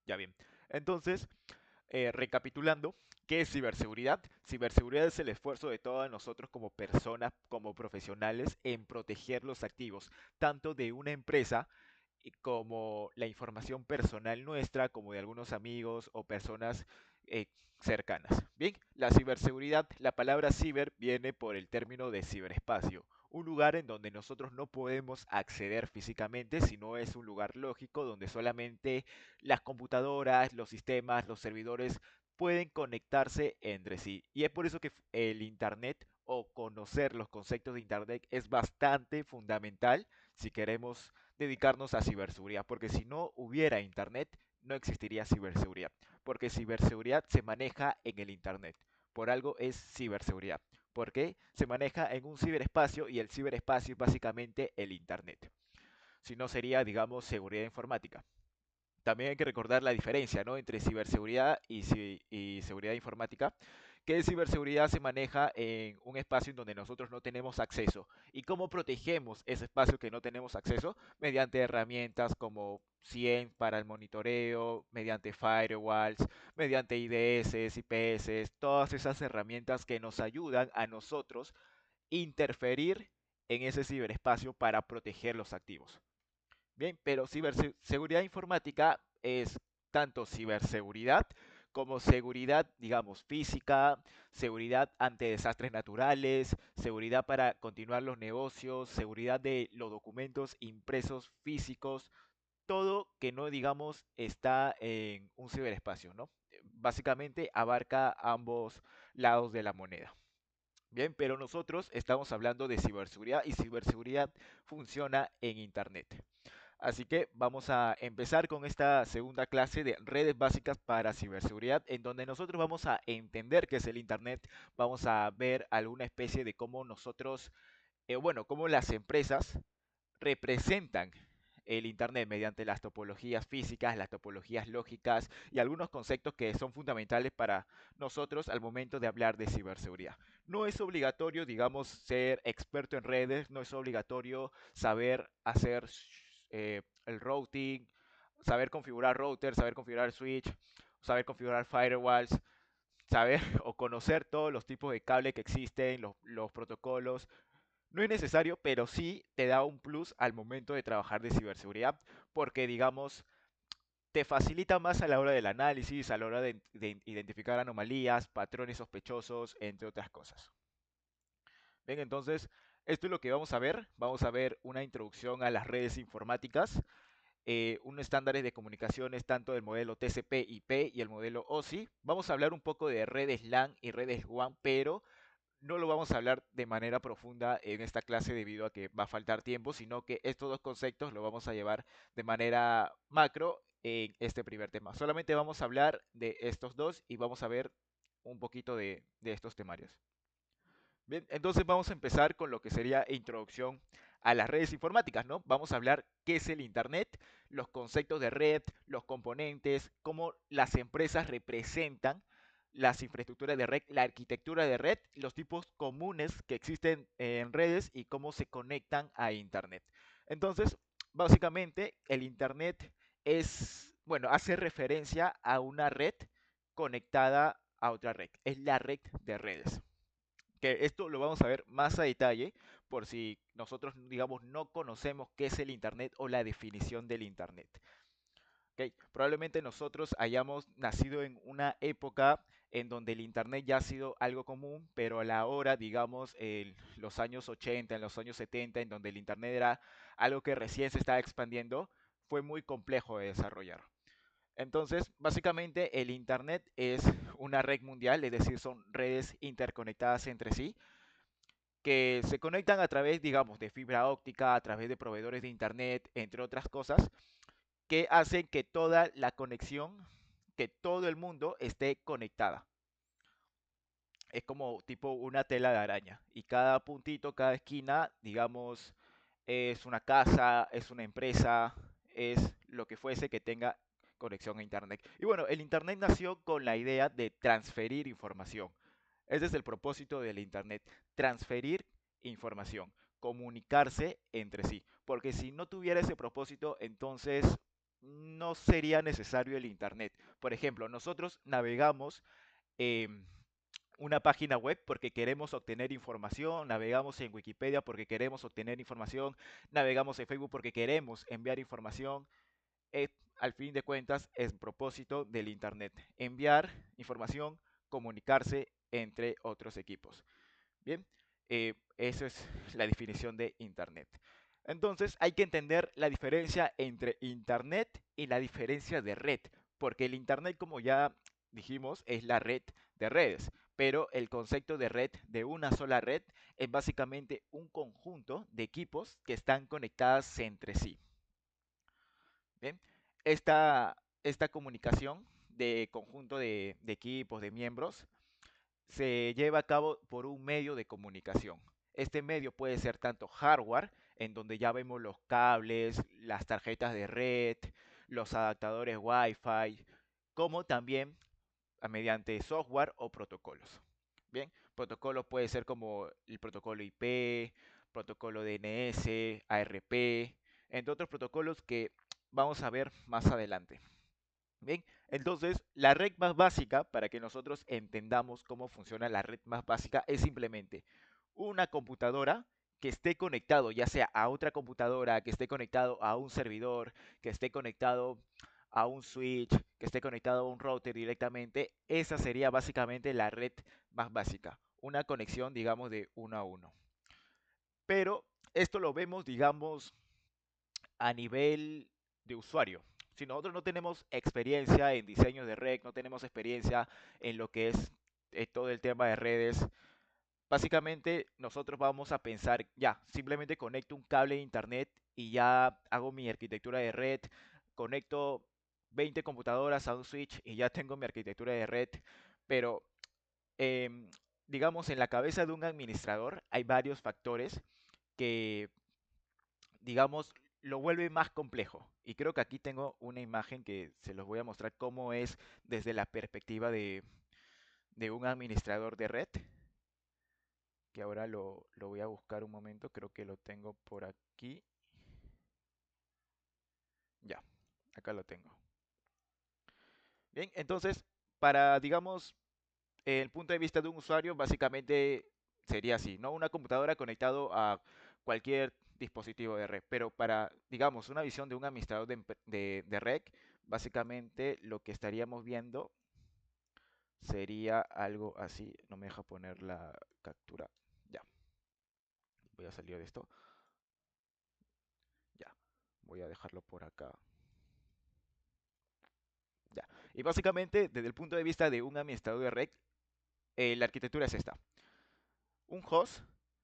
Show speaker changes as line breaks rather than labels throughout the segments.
Ya bien. Entonces, recapitulando, ¿qué es ciberseguridad? Ciberseguridad es el esfuerzo de todos nosotros como personas, como profesionales, en proteger los activos, tanto de una empresa y como la información personal nuestra, como de algunos amigos o personas eh, cercanas. Bien, la ciberseguridad, la palabra ciber viene por el término de ciberespacio, un lugar en donde nosotros no podemos acceder físicamente, sino es un lugar lógico donde solamente las computadoras, los sistemas, los servidores pueden conectarse entre sí. Y es por eso que el Internet o conocer los conceptos de Internet es bastante fundamental si queremos dedicarnos a ciberseguridad, porque si no hubiera Internet, no existiría ciberseguridad, porque ciberseguridad se maneja en el Internet. Por algo es ciberseguridad, porque se maneja en un ciberespacio y el ciberespacio es básicamente el Internet. Si no sería, digamos, seguridad informática. También hay que recordar la diferencia, ¿no?, entre ciberseguridad y seguridad informática, que ciberseguridad se maneja en un espacio en donde nosotros no tenemos acceso. ¿Y cómo protegemos ese espacio que no tenemos acceso? Mediante herramientas como CIEM para el monitoreo, mediante firewalls, mediante IDS, IPS, todas esas herramientas que nos ayudan a nosotros interferir en ese ciberespacio para proteger los activos. Bien, pero ciberseguridad informática es tanto ciberseguridad como seguridad, digamos, física, seguridad ante desastres naturales, seguridad para continuar los negocios, seguridad de los documentos impresos físicos, todo que no, digamos, está en un ciberespacio, ¿no? Básicamente abarca ambos lados de la moneda. Bien, pero nosotros estamos hablando de ciberseguridad y ciberseguridad funciona en Internet. Así que vamos a empezar con esta segunda clase de redes básicas para ciberseguridad, en donde nosotros vamos a entender qué es el Internet, vamos a ver alguna especie de cómo nosotros, bueno, cómo las empresas representan el Internet mediante las topologías físicas, las topologías lógicas y algunos conceptos que son fundamentales para nosotros al momento de hablar de ciberseguridad. No es obligatorio, digamos, ser experto en redes, no es obligatorio saber hacer el routing, saber configurar routers, saber configurar switch, saber configurar firewalls, saber o conocer todos los tipos de cable que existen, los protocolos. No es necesario, pero sí te da un plus al momento de trabajar de ciberseguridad, porque digamos, te facilita más a la hora del análisis, a la hora de identificar anomalías, patrones sospechosos, entre otras cosas. Bien, entonces, esto es lo que vamos a ver. Vamos a ver una introducción a las redes informáticas, unos estándares de comunicaciones tanto del modelo TCP/IP y el modelo OSI. Vamos a hablar un poco de redes LAN y redes WAN, pero no lo vamos a hablar de manera profunda en esta clase debido a que va a faltar tiempo, sino que estos dos conceptos lo vamos a llevar de manera macro en este primer tema. Solamente vamos a hablar de estos dos y vamos a ver un poquito de estos temarios. Bien, entonces vamos a empezar con lo que sería introducción a las redes informáticas, ¿no? Vamos a hablar qué es el Internet, los conceptos de red, los componentes, cómo las empresas representan las infraestructuras de red, la arquitectura de red, los tipos comunes que existen en redes y cómo se conectan a Internet. Entonces, básicamente, el Internet es, bueno, hace referencia a una red conectada a otra red. Es la red de redes, que esto lo vamos a ver más a detalle por si nosotros, digamos, no conocemos qué es el Internet o la definición del Internet. ¿Ok? Probablemente nosotros hayamos nacido en una época en donde el Internet ya ha sido algo común, pero a la hora, digamos, en los años 80, en los años 70, en donde el Internet era algo que recién se estaba expandiendo, fue muy complejo de desarrollar. Entonces, básicamente el Internet es una red mundial, es decir, son redes interconectadas entre sí, que se conectan a través, digamos, de fibra óptica, a través de proveedores de Internet, entre otras cosas, que hacen que toda la conexión, que todo el mundo esté conectada. Es como tipo una tela de araña. Y cada puntito, cada esquina, digamos, es una casa, es una empresa, es lo que fuese que tenga conexión a Internet. Y bueno, el Internet nació con la idea de transferir información. Ese es el propósito del Internet, transferir información, comunicarse entre sí. Porque si no tuviera ese propósito, entonces no sería necesario el Internet. Por ejemplo, nosotros navegamos en una página web porque queremos obtener información, navegamos en Wikipedia porque queremos obtener información, navegamos en Facebook porque queremos enviar información. Es, al fin de cuentas, es propósito del Internet, enviar información, comunicarse entre otros equipos. Bien, esa es la definición de Internet. Entonces hay que entender la diferencia entre Internet y la diferencia de red, porque el Internet, como ya dijimos, es la red de redes, pero el concepto de red, de una sola red, es básicamente un conjunto de equipos que están conectadas entre sí. Bien, esta comunicación de conjunto de equipos, de miembros, se lleva a cabo por un medio de comunicación. Este medio puede ser tanto hardware, en donde ya vemos los cables, las tarjetas de red, los adaptadores Wi-Fi, como también mediante software o protocolos. Bien, protocolos puede ser como el protocolo IP, protocolo DNS, ARP, entre otros protocolos que vamos a ver más adelante. Bien, entonces la red más básica, para que nosotros entendamos cómo funciona la red más básica, es simplemente una computadora que esté conectado, ya sea a otra computadora, que esté conectado a un servidor, que esté conectado a un switch, que esté conectado a un router directamente. Esa sería básicamente la red más básica, una conexión, digamos, de uno a uno. Pero esto lo vemos, digamos, a nivel de usuario. Si nosotros no tenemos experiencia en diseño de red, no tenemos experiencia en lo que es todo el tema de redes, básicamente nosotros vamos a pensar, ya, simplemente conecto un cable de internet y ya hago mi arquitectura de red, conecto 20 computadoras a un switch y ya tengo mi arquitectura de red, pero em, digamos en la cabeza de un administrador hay varios factores que digamos, lo vuelve más complejo. Y creo que aquí tengo una imagen que se los voy a mostrar cómo es desde la perspectiva de un administrador de red, que ahora lo voy a buscar un momento, creo que lo tengo por aquí. Ya, acá lo tengo. Bien, entonces, para, digamos, el punto de vista de un usuario, básicamente sería así, ¿no? Una computadora conectado a cualquier dispositivo de red, pero para, digamos, una visión de un administrador de red, básicamente lo que estaríamos viendo sería algo así. No me deja poner la captura. Ya, voy a salir de esto. Ya, voy a dejarlo por acá. Ya. Y básicamente, desde el punto de vista de un administrador de red, la arquitectura es esta. Un host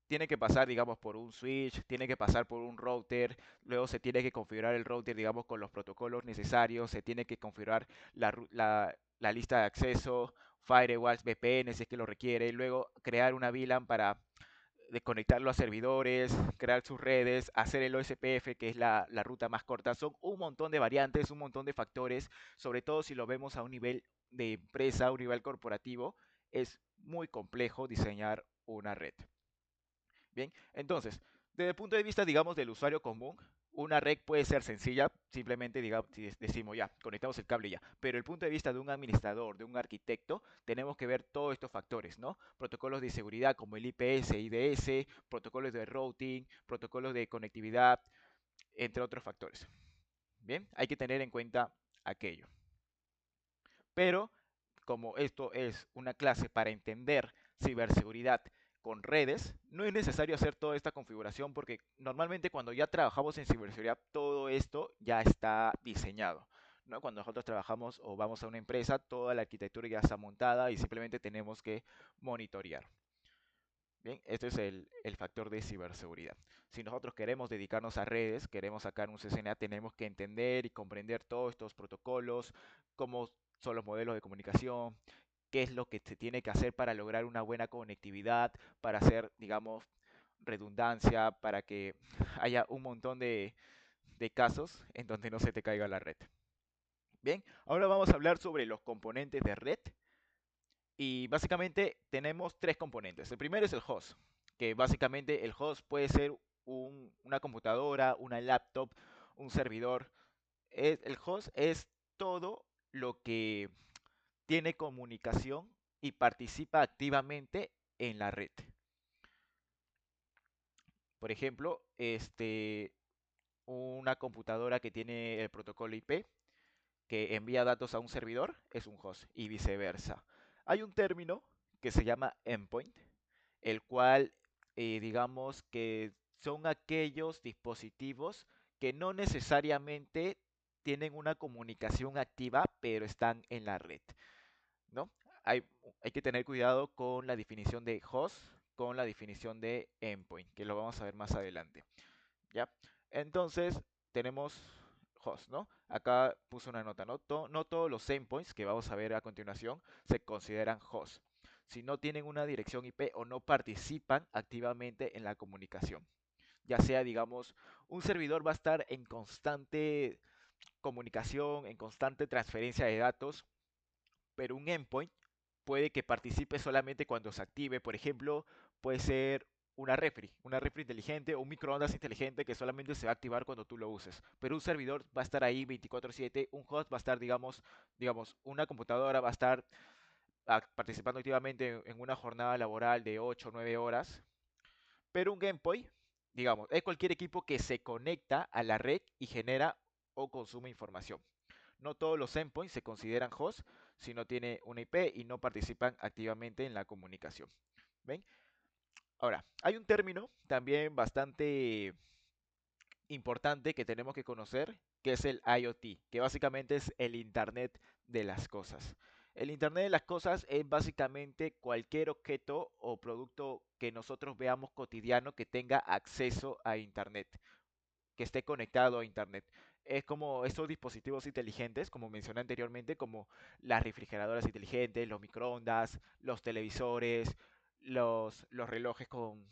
tiene que pasar, digamos, por un switch, tiene que pasar por un router, luego se tiene que configurar el router, digamos, con los protocolos necesarios, se tiene que configurar la lista de acceso, firewalls, VPN si es que lo requiere, y luego crear una VLAN para conectarlo a servidores, crear sus redes, hacer el OSPF, que es la ruta más corta. Son un montón de variantes, un montón de factores, sobre todo si lo vemos a un nivel de empresa, a un nivel corporativo, es muy complejo diseñar una red. Bien, entonces, desde el punto de vista, digamos, del usuario común, una red puede ser sencilla, simplemente digamos, si decimos ya, conectamos el cable y ya. Pero el punto de vista de un administrador, de un arquitecto, tenemos que ver todos estos factores, ¿no? Protocolos de seguridad como el IPS, IDS, protocolos de routing, protocolos de conectividad, entre otros factores. Bien, hay que tener en cuenta aquello. Pero como esto es una clase para entender ciberseguridad con redes, no es necesario hacer toda esta configuración porque normalmente cuando ya trabajamos en ciberseguridad todo esto ya está diseñado. ¿No? Cuando nosotros trabajamos o vamos a una empresa, toda la arquitectura ya está montada y simplemente tenemos que monitorear. Bien, este es el factor de ciberseguridad. Si nosotros queremos dedicarnos a redes, queremos sacar un CCNA, tenemos que entender y comprender todos estos protocolos, cómo son los modelos de comunicación, qué es lo que se tiene que hacer para lograr una buena conectividad, para hacer, digamos, redundancia, para que haya un montón de casos en donde no se te caiga la red. Bien, ahora vamos a hablar sobre los componentes de red y básicamente tenemos tres componentes. El primero es el host, que básicamente el host puede ser una computadora, una laptop, un servidor. el host es todo lo que tiene comunicación y participa activamente en la red. Por ejemplo, una computadora que tiene el protocolo IP que envía datos a un servidor es un host y viceversa. Hay un término que se llama endpoint, el cual digamos que son aquellos dispositivos que no necesariamente tienen una comunicación activa, pero están en la red, ¿no? Hay, hay que tener cuidado con la definición de host, con la definición de endpoint, que lo vamos a ver más adelante. ¿Ya? Entonces, tenemos host, ¿no? Acá puse una nota, ¿no? No todos los endpoints que vamos a ver a continuación se consideran host, si no tienen una dirección IP o no participan activamente en la comunicación. Ya sea, digamos, un servidor va a estar en constante comunicación, en constante transferencia de datos, pero un endpoint puede que participe solamente cuando se active. Por ejemplo, puede ser una refri inteligente o un microondas inteligente que solamente se va a activar cuando tú lo uses. Pero un servidor va a estar ahí 24/7, un host va a estar, digamos, una computadora va a estar participando activamente en una jornada laboral de 8 o 9 horas. Pero un endpoint, digamos, es cualquier equipo que se conecta a la red y genera o consume información. No todos los endpoints se consideran host si no tiene una IP y no participan activamente en la comunicación. ¿Ven? Ahora, hay un término también bastante importante que tenemos que conocer, que es el IoT, que básicamente es el Internet de las cosas. El Internet de las cosas es básicamente cualquier objeto o producto que nosotros veamos cotidiano que tenga acceso a Internet, que esté conectado a Internet. Es como estos dispositivos inteligentes, como mencioné anteriormente, como las refrigeradoras inteligentes, los microondas, los televisores, los relojes con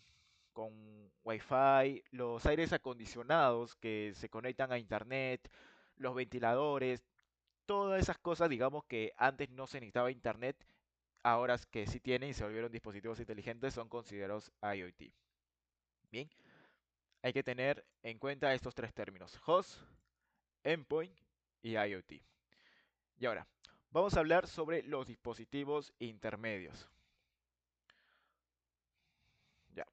Wi-Fi, los aires acondicionados que se conectan a Internet, los ventiladores, todas esas cosas, digamos que antes no se necesitaba Internet, ahora que sí tienen y se volvieron dispositivos inteligentes, son considerados IoT. Bien, hay que tener en cuenta estos tres términos: host, endpoint y IoT. Y ahora, vamos a hablar sobre los dispositivos intermedios. Ya,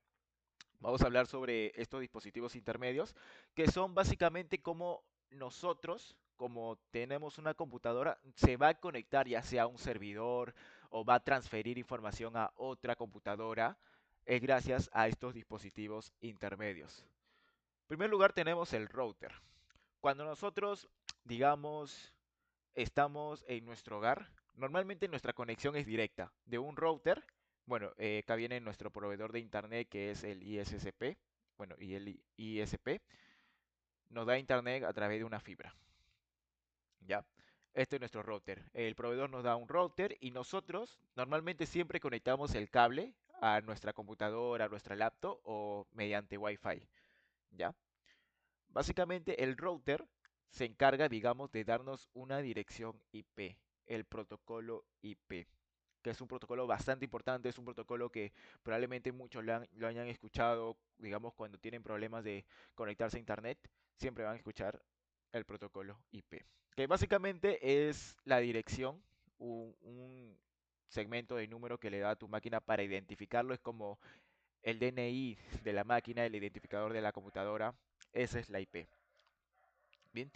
vamos a hablar sobre estos dispositivos intermedios, que son básicamente como nosotros, como tenemos una computadora, se va a conectar ya sea a un servidor o va a transferir información a otra computadora, es gracias a estos dispositivos intermedios. En primer lugar tenemos el router. Cuando nosotros, digamos, estamos en nuestro hogar, normalmente nuestra conexión es directa de un router. Bueno, acá viene nuestro proveedor de internet que es el ISP. Bueno, y el ISP nos da internet a través de una fibra. ¿Ya? Este es nuestro router. El proveedor nos da un router y nosotros normalmente siempre conectamos el cable a nuestra computadora, a nuestra laptop o mediante Wi-Fi. ¿Ya? Básicamente el router se encarga, digamos, de darnos una dirección IP, el protocolo IP, que es un protocolo bastante importante, es un protocolo que probablemente muchos lo hayan escuchado, digamos, cuando tienen problemas de conectarse a internet, siempre van a escuchar el protocolo IP, que básicamente es la dirección, un segmento de número que le da a tu máquina para identificarlo, es como el DNI de la máquina, el identificador de la computadora, esa es la IP. Bien,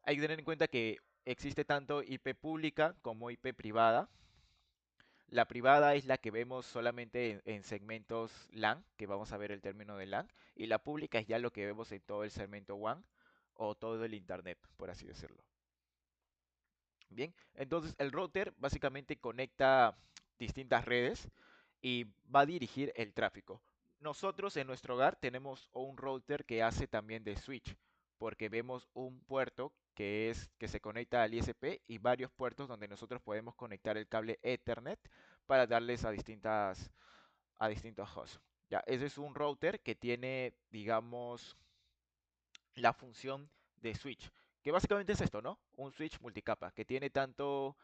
hay que tener en cuenta que existe tanto IP pública como IP privada. La privada es la que vemos solamente en segmentos LAN, que vamos a ver el término de LAN, y la pública es ya lo que vemos en todo el segmento WAN o todo el Internet, por así decirlo. Bien, entonces el router básicamente conecta distintas redes y va a dirigir el tráfico. Nosotros en nuestro hogar tenemos un router que hace también de switch, porque vemos un puerto que se conecta al ISP y varios puertos donde nosotros podemos conectar el cable Ethernet para darles a distintos hosts. Ya, ese es un router que tiene, digamos, la función de switch, que básicamente es esto, ¿no? Un switch multicapa, que tiene tanto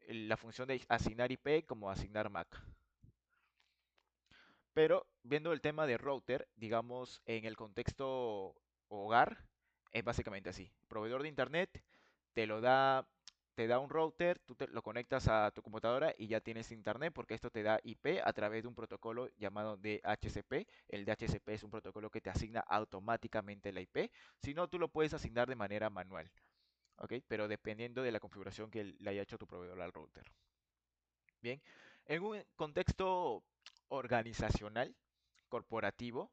la función de asignar IP como asignar MAC. Pero viendo el tema de router, digamos, en el contexto hogar, es básicamente así. Proveedor de internet, te lo da, te da un router, lo conectas a tu computadora y ya tienes internet porque esto te da IP a través de un protocolo llamado DHCP. El DHCP es un protocolo que te asigna automáticamente la IP, si no, tú lo puedes asignar de manera manual, ¿ok? Pero dependiendo de la configuración que le haya hecho tu proveedor al router. Bien, en un contexto organizacional, corporativo,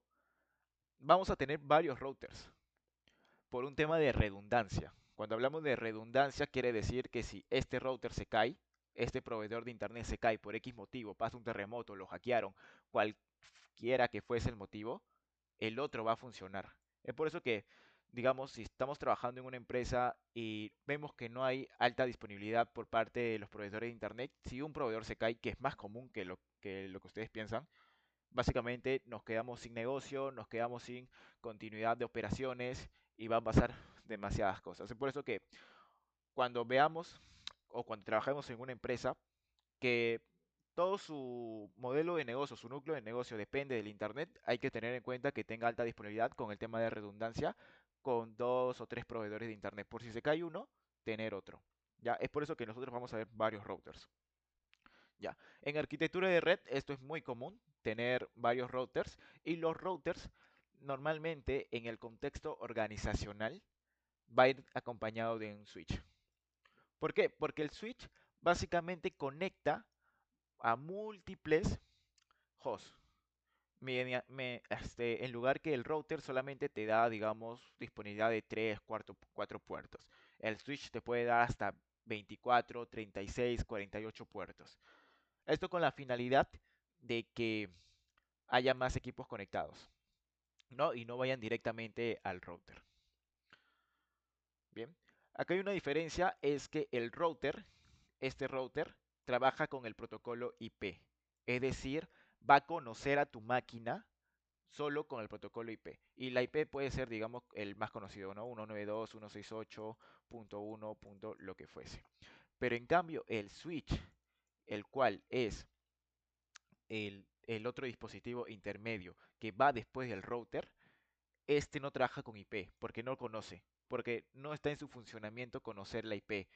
vamos a tener varios routers por un tema de redundancia. Cuando hablamos de redundancia, quiere decir que si este router se cae, este proveedor de internet se cae por X motivo, pasa un terremoto, lo hackearon, cualquiera que fuese el motivo, el otro va a funcionar. Es por eso que, digamos, si estamos trabajando en una empresa y vemos que no hay alta disponibilidad por parte de los proveedores de internet, si un proveedor se cae, que es más común que lo que ustedes piensan, básicamente nos quedamos sin negocio, nos quedamos sin continuidad de operaciones y van a pasar demasiadas cosas. Es por eso que cuando veamos o cuando trabajemos en una empresa que todo su modelo de negocio, su núcleo de negocio depende del Internet, hay que tener en cuenta que tenga alta disponibilidad con el tema de redundancia con dos o tres proveedores de Internet. Por si se cae uno, tener otro. Ya, es por eso que nosotros vamos a ver varios routers. Ya, en arquitectura de red esto es muy común, tener varios routers y los routers normalmente en el contexto organizacional va a ir acompañado de un switch. ¿Por qué? Porque el switch básicamente conecta a múltiples hosts. En lugar que el router solamente te da, digamos, disponibilidad de 3, 4 puertos. El switch te puede dar hasta 24, 36, 48 puertos. Esto con la finalidad de que haya más equipos conectados, ¿no? Y no vayan directamente al router. Bien, acá hay una diferencia, es que el router, este router, trabaja con el protocolo IP. Es decir, va a conocer a tu máquina solo con el protocolo IP. Y la IP puede ser, digamos, el más conocido, ¿no? 192.168.1. Lo que fuese. Pero en cambio, el switch, el cual es el otro dispositivo intermedio que va después del router, este no trabaja con IP porque no lo conoce, porque no está en su funcionamiento conocer la IP,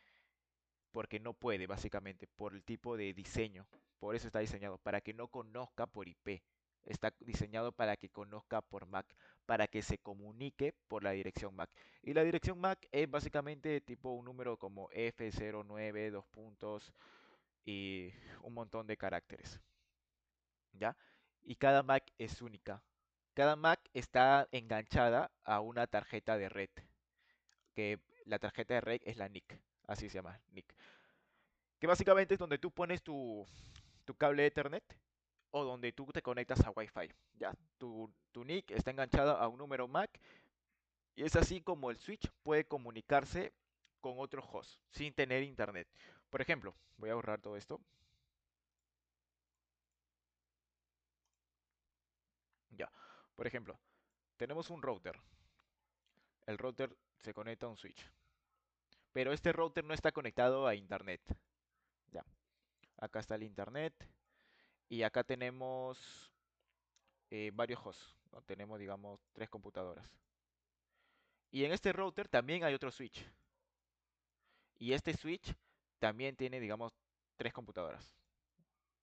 porque no puede básicamente por el tipo de diseño. Por eso está diseñado, para que no conozca por IP. Está diseñado para que conozca por MAC, para que se comunique por la dirección MAC. Y la dirección MAC es básicamente tipo un número como F09, dos puntos y un montón de caracteres. ¿Ya? Y cada Mac es única. Cada Mac está enganchada a una tarjeta de red, que la tarjeta de red es la NIC, así se llama, NIC. Que básicamente es donde tú pones tu cable de Ethernet o donde tú te conectas a Wi-Fi. ¿Ya? Tu NIC está enganchada a un número MAC y es así como el switch puede comunicarse con otro host sin tener internet. Por ejemplo, voy a borrar todo esto. Ya. Por ejemplo, tenemos un router. El router se conecta a un switch. Pero este router no está conectado a internet. Ya, acá está el internet y acá tenemos varios hosts, ¿no? Tenemos, digamos, tres computadoras. Y en este router también hay otro switch. Y este switch también tiene, digamos, tres computadoras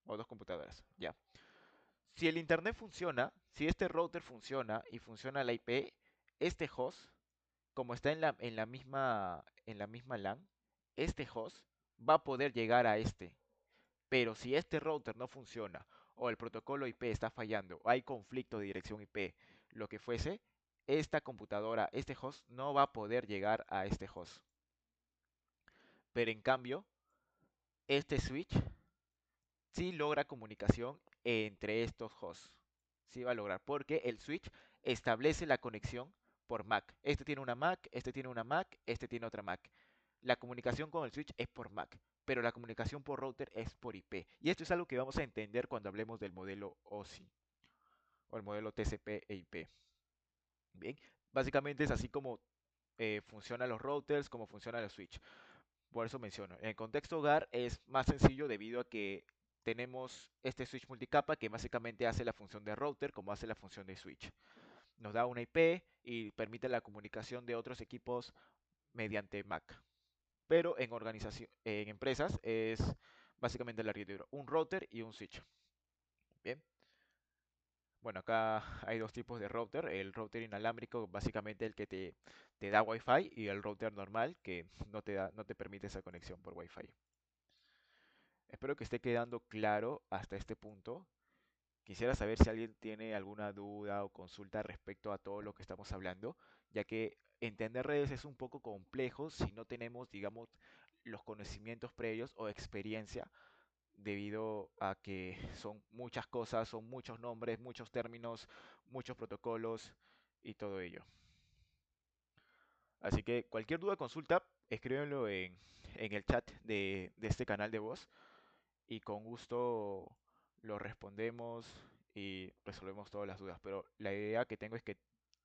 o dos computadoras. Ya. Si el internet funciona, si este router funciona y funciona la IP, este host, como está en la misma LAN, este host va a poder llegar a este. Pero si este router no funciona o el protocolo IP está fallando o hay conflicto de dirección IP, lo que fuese, esta computadora, este host no va a poder llegar a este host. Pero en cambio, este switch sí logra comunicación entre estos hosts. Sí va a lograr porque el switch establece la conexión por MAC. Este tiene una MAC, este tiene una MAC, este tiene otra MAC. La comunicación con el switch es por MAC, pero la comunicación por router es por IP. Y esto es algo que vamos a entender cuando hablemos del modelo OSI o el modelo TCP e IP. Bien, básicamente es así como funcionan los routers, como funciona el switch. Por eso menciono, en el contexto hogar es más sencillo debido a que tenemos este switch multicapa que básicamente hace la función de router como hace la función de switch. Nos da una IP y permite la comunicación de otros equipos mediante MAC. pero en en empresas es básicamente la arquitectura, un router y un switch. Bien, bueno, acá hay dos tipos de router, el router inalámbrico, básicamente el que te da Wi-Fi, y el router normal que no te permite esa conexión por Wi-Fi. Espero que esté quedando claro hasta este punto. Quisiera saber si alguien tiene alguna duda o consulta respecto a todo lo que estamos hablando, ya que entender redes es un poco complejo si no tenemos, digamos, los conocimientos previos o experiencia, debido a que son muchas cosas, son muchos nombres, muchos términos, muchos protocolos y todo ello. Así que cualquier duda o consulta, escríbenlo en el chat de este canal de voz, y con gusto lo respondemos y resolvemos todas las dudas. Pero la idea que tengo es que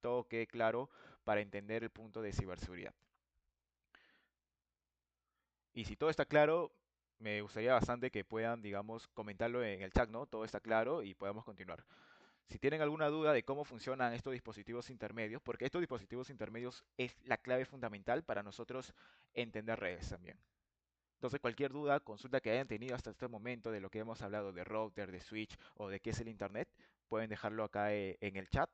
todo quede claro para entender el punto de ciberseguridad. Y si todo está claro, me gustaría bastante que puedan, digamos, comentarlo en el chat, ¿no? Todo está claro y podamos continuar. Si tienen alguna duda de cómo funcionan estos dispositivos intermedios, porque estos dispositivos intermedios es la clave fundamental para nosotros entender redes también. Entonces, cualquier duda, consulta que hayan tenido hasta este momento de lo que hemos hablado de router, de switch o de qué es el internet, pueden dejarlo acá en el chat.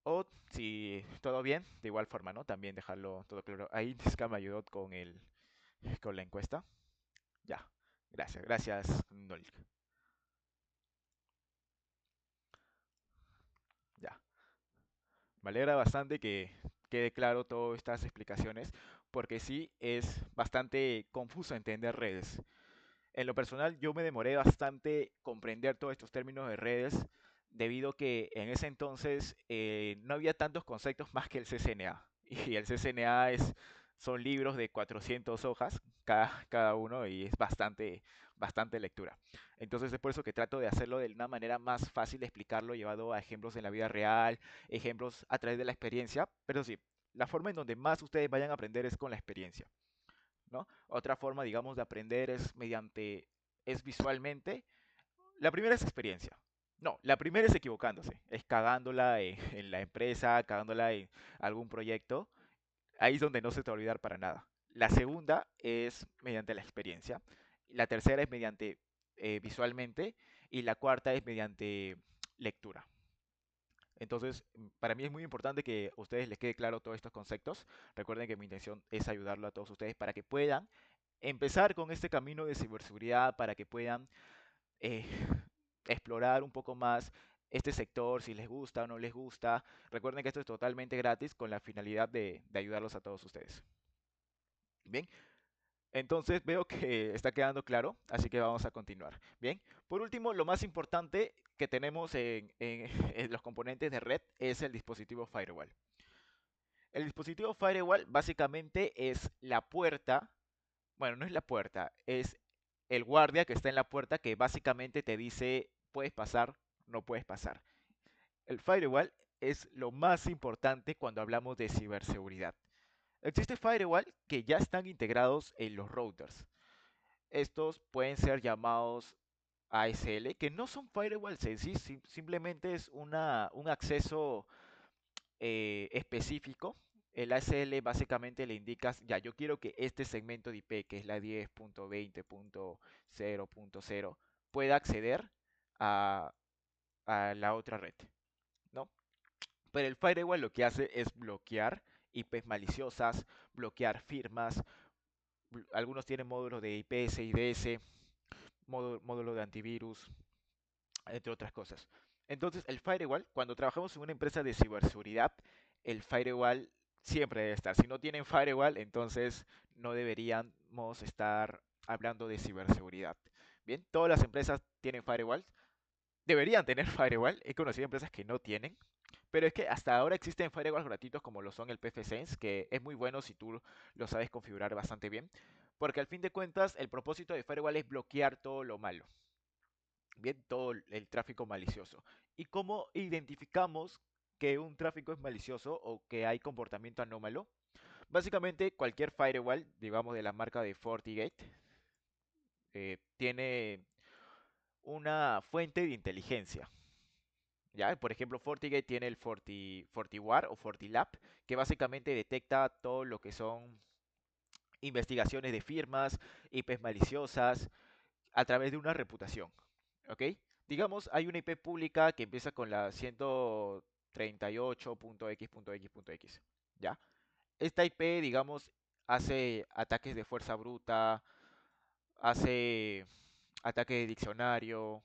O si todo bien, de igual forma, ¿no? También dejarlo todo claro. Ahí Niska me ayudó con la encuesta. Ya, gracias, Nolik. Ya, me alegra bastante que quede claro todas estas explicaciones, porque sí es bastante confuso entender redes. En lo personal, yo me demoré bastante comprender todos estos términos de redes, debido que en ese entonces no había tantos conceptos más que el CCNA. Y el CCNA son libros de 400 hojas cada uno, y es bastante lectura. Entonces es por eso que trato de hacerlo de una manera más fácil de explicarlo, llevado a ejemplos en la vida real, ejemplos a través de la experiencia. Pero sí, la forma en donde más ustedes vayan a aprender es con la experiencia, ¿no? Otra forma, digamos, de aprender es visualmente. La primera es experiencia. No, la primera es equivocándose, es cagándola en la empresa, cagándola en algún proyecto. Ahí es donde no se te va a olvidar para nada. La segunda es mediante la experiencia. La tercera es mediante visualmente. Y la cuarta es mediante lectura. Entonces, para mí es muy importante que a ustedes les quede claro todos estos conceptos. Recuerden que mi intención es ayudarlo a todos ustedes para que puedan empezar con este camino de ciberseguridad, para que puedan eh, explorar un poco más este sector, si les gusta o no les gusta. Recuerden que esto es totalmente gratis, con la finalidad de ayudarlos a todos ustedes. Bien, entonces veo que está quedando claro, así que vamos a continuar. Bien, por último, lo más importante que tenemos en los componentes de red es el dispositivo firewall. El dispositivo firewall básicamente es la puerta. Bueno, no es la puerta, es el guardia que está en la puerta, que básicamente te dice puedes pasar, no puedes pasar. El firewall es lo más importante cuando hablamos de ciberseguridad. Existe firewall que ya están integrados en los routers. Estos pueden ser llamados ASL, que no son firewalls en sí, simplemente es un acceso específico. El ASL básicamente le indicas, ya, yo quiero que este segmento de IP, que es la 10.20.0.0, pueda acceder a, a la otra red, ¿no? Pero el firewall lo que hace es bloquear IPs maliciosas, bloquear firmas. Algunos tienen módulos de IPS, IDS, módulo de antivirus, entre otras cosas. Entonces, el firewall, cuando trabajamos en una empresa de ciberseguridad, el firewall siempre debe estar. Si no tienen firewall, entonces no deberíamos estar hablando de ciberseguridad. Bien, todas las empresas tienen firewall, deberían tener firewall. He conocido empresas que no tienen, pero es que hasta ahora existen firewalls gratuitos como lo son el pfSense, que es muy bueno si tú lo sabes configurar bastante bien, porque al fin de cuentas el propósito de firewall es bloquear todo lo malo. Bien, todo el tráfico malicioso. ¿Y cómo identificamos que un tráfico es malicioso o que hay comportamiento anómalo? Básicamente, cualquier firewall, digamos de la marca de FortiGate, tiene una fuente de inteligencia. ¿Ya? Por ejemplo, FortiGate tiene el FortiWare o FortiLab, que básicamente detecta todo lo que son investigaciones de firmas, IPs maliciosas, a través de una reputación. ¿Ok? Digamos, hay una IP pública que empieza con la 138.x.x.x. ¿Ya? Esta IP, digamos, hace ataques de fuerza bruta, hace ataques de diccionario,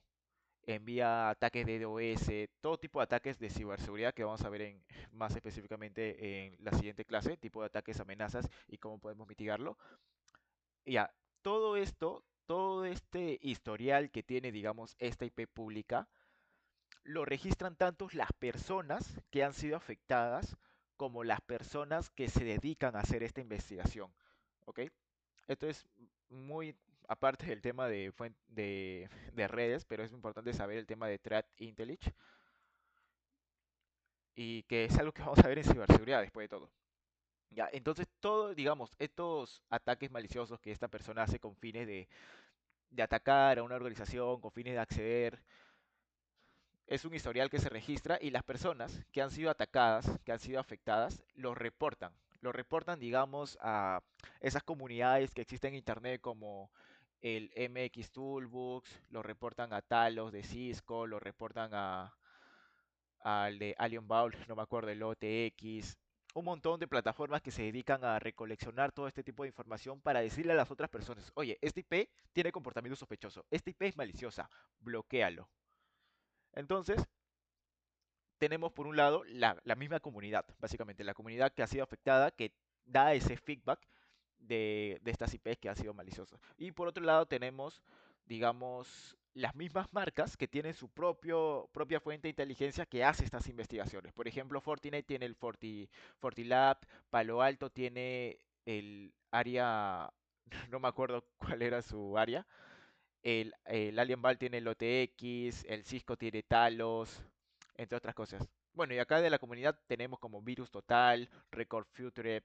envía ataques de DOS, todo tipo de ataques de ciberseguridad que vamos a ver más específicamente en la siguiente clase, tipo de ataques, amenazas y cómo podemos mitigarlo. Ya, todo esto, todo este historial que tiene, digamos, esta IP pública, lo registran tanto las personas que han sido afectadas como las personas que se dedican a hacer esta investigación. ¿Ok? Esto es muy aparte del tema de redes, pero es importante saber el tema de threat intelligence y que es algo que vamos a ver en ciberseguridad después de todo. Ya, entonces todo, digamos, estos ataques maliciosos que esta persona hace con fines de atacar a una organización, con fines de acceder, es un historial que se registra y las personas que han sido atacadas, que han sido afectadas, lo reportan. Lo reportan, digamos, a esas comunidades que existen en Internet como el MX Toolbox, lo reportan a Talos de Cisco, lo reportan al de Alien Vault, no me acuerdo, el OTX, un montón de plataformas que se dedican a recoleccionar todo este tipo de información para decirle a las otras personas, oye, este IP tiene comportamiento sospechoso, este IP es maliciosa, bloquéalo. Entonces, tenemos por un lado la misma comunidad, básicamente, la comunidad que ha sido afectada, que da ese feedback de estas IPs que han sido maliciosas. Y por otro lado tenemos, digamos, las mismas marcas que tienen su propia fuente de inteligencia que hace estas investigaciones. Por ejemplo, Fortinet tiene el Fortilab, Palo Alto tiene el área, no me acuerdo cuál era su área, el Alien Val tiene el OTX, el Cisco tiene Talos, entre otras cosas. Bueno, y acá de la comunidad tenemos como Virus Total, Record Future,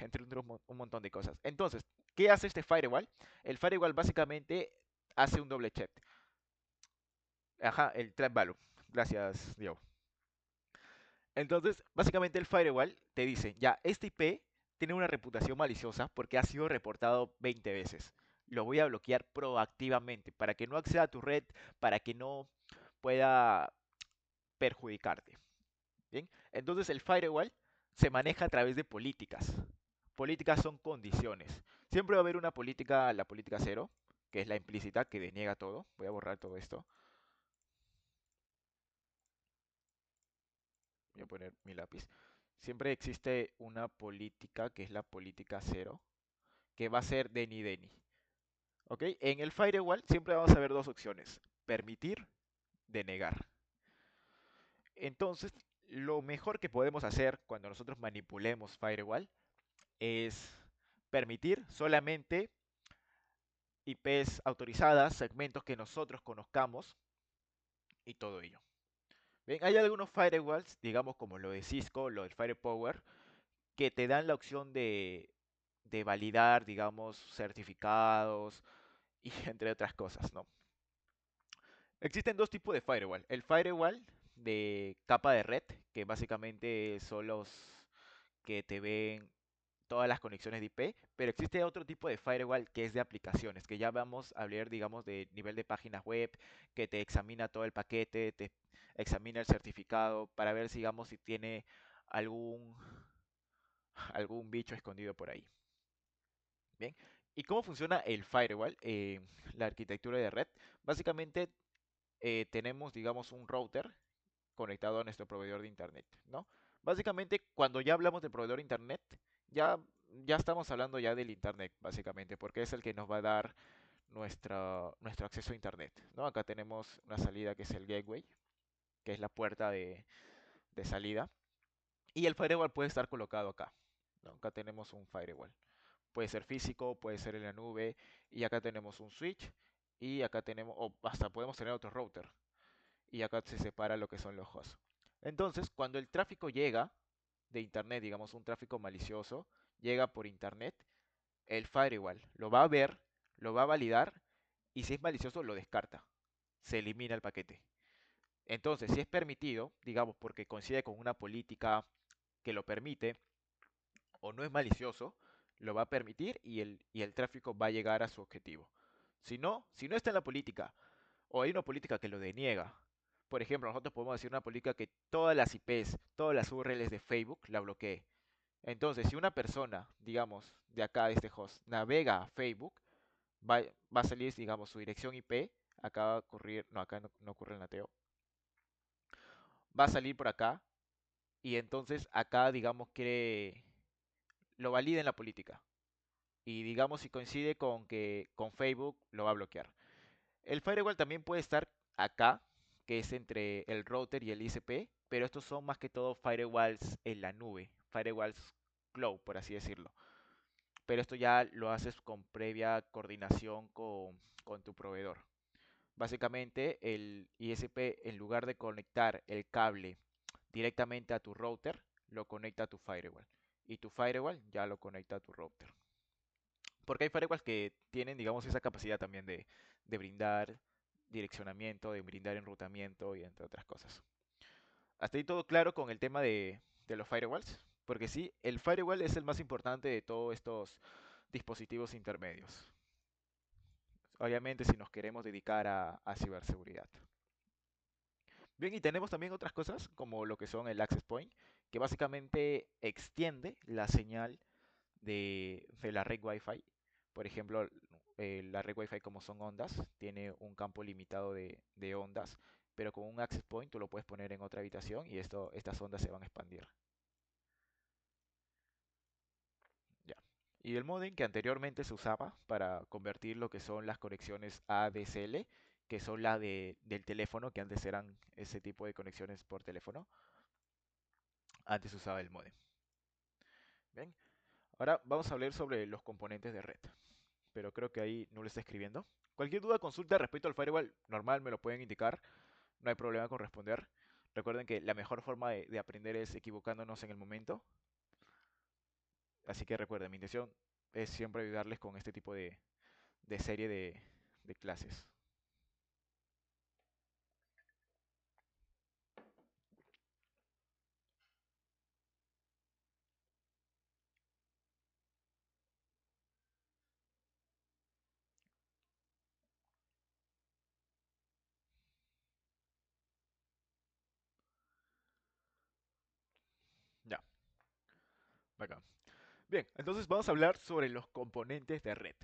entre otros un montón de cosas. Entonces, ¿qué hace este firewall? El firewall básicamente hace un doble check. Ajá, el threat value. Gracias, Diego. Entonces, básicamente el firewall te dice, ya, este IP tiene una reputación maliciosa porque ha sido reportado 20 veces. Lo voy a bloquear proactivamente para que no acceda a tu red, para que no pueda perjudicarte. ¿Bien? Entonces el firewall se maneja a través de políticas. Políticas son condiciones. Siempre va a haber una política, la política cero, que es la implícita, que deniega todo. Voy a borrar todo esto. Voy a poner mi lápiz. Siempre existe una política que es la política cero, que va a ser Deni. ¿Ok? En el firewall siempre vamos a ver dos opciones, permitir, denegar. Entonces, lo mejor que podemos hacer cuando nosotros manipulemos firewall es permitir solamente IPs autorizadas, segmentos que nosotros conozcamos y todo ello. Bien, hay algunos firewalls, digamos como lo de Cisco, lo del Firepower, que te dan la opción de validar, digamos, certificados y entre otras cosas, ¿no? Existen dos tipos de firewall. El firewall de capa de red, que básicamente son los que te ven todas las conexiones de IP, pero existe otro tipo de firewall que es de aplicaciones, que ya vamos a hablar, digamos, de nivel de páginas web, que te examina todo el paquete, te examina el certificado para ver, digamos, si tiene algún, algún bicho escondido por ahí. Bien, ¿y cómo funciona el firewall? La arquitectura de red. Básicamente tenemos, digamos, un router conectado a nuestro proveedor de internet, ¿no? Básicamente, cuando ya hablamos de proveedor de internet, ya, ya estamos hablando ya del internet, básicamente, porque es el que nos va a dar nuestro acceso a internet, ¿no? Acá tenemos una salida que es el gateway, que es la puerta de salida, y el firewall puede estar colocado acá, ¿no? Acá tenemos un firewall. Puede ser físico, puede ser en la nube, y acá tenemos un switch, y acá tenemos, o hasta podemos tener otro router, y acá se separa lo que son los hosts. Entonces, cuando el tráfico llega de Internet, digamos un tráfico malicioso, llega por Internet, el firewall lo va a ver, lo va a validar y si es malicioso lo descarta, se elimina el paquete. Entonces, si es permitido, digamos porque coincide con una política que lo permite o no es malicioso, lo va a permitir y el tráfico va a llegar a su objetivo. Si no está en la política, o hay una política que lo deniega, por ejemplo, nosotros podemos decir una política que todas las IPs, todas las URLs de Facebook la bloquee. Entonces, si una persona, digamos, de acá, de este host, navega a Facebook, va, va a salir, digamos, su dirección IP, acá va a ocurrir, no, acá no ocurre el nateo, va a salir por acá, y entonces acá, digamos, lo valida en la política. Y digamos, si coincide con que con Facebook, lo va a bloquear. El firewall también puede estar acá, que es entre el router y el ISP, pero estos son más que todo firewalls en la nube, firewalls cloud, por así decirlo. Pero esto ya lo haces con previa coordinación con tu proveedor. Básicamente, el ISP, en lugar de conectar el cable directamente a tu router, lo conecta a tu firewall. Y tu firewall ya lo conecta a tu router. Porque hay firewalls que tienen, digamos, esa capacidad también de brindar direccionamiento, de brindar enrutamiento y entre otras cosas. Hasta ahí todo claro con el tema de los firewalls. Porque sí, el firewall es el más importante de todos estos dispositivos intermedios. Obviamente si nos queremos dedicar a ciberseguridad. Bien, y tenemos también otras cosas como lo que son el access point, que básicamente extiende la señal de la red Wi-Fi. Por ejemplo, la red Wi-Fi como son ondas, tiene un campo limitado de ondas, pero con un access point tú lo puedes poner en otra habitación y estas ondas se van a expandir. Ya. Y el modem que anteriormente se usaba para convertir lo que son las conexiones ADSL, que son del teléfono, que antes eran ese tipo de conexiones por teléfono, antes se usaba el modem. Bien, ahora vamos a hablar sobre los componentes de red, pero creo que ahí no lo está escribiendo. Cualquier duda, consulta respecto al firewall normal me lo pueden indicar, no hay problema con responder. Recuerden que la mejor forma de aprender es equivocándonos en el momento, así que recuerden, mi intención es siempre ayudarles con este tipo de serie de clases. Ya, bacán. Bien, entonces vamos a hablar sobre los componentes de red.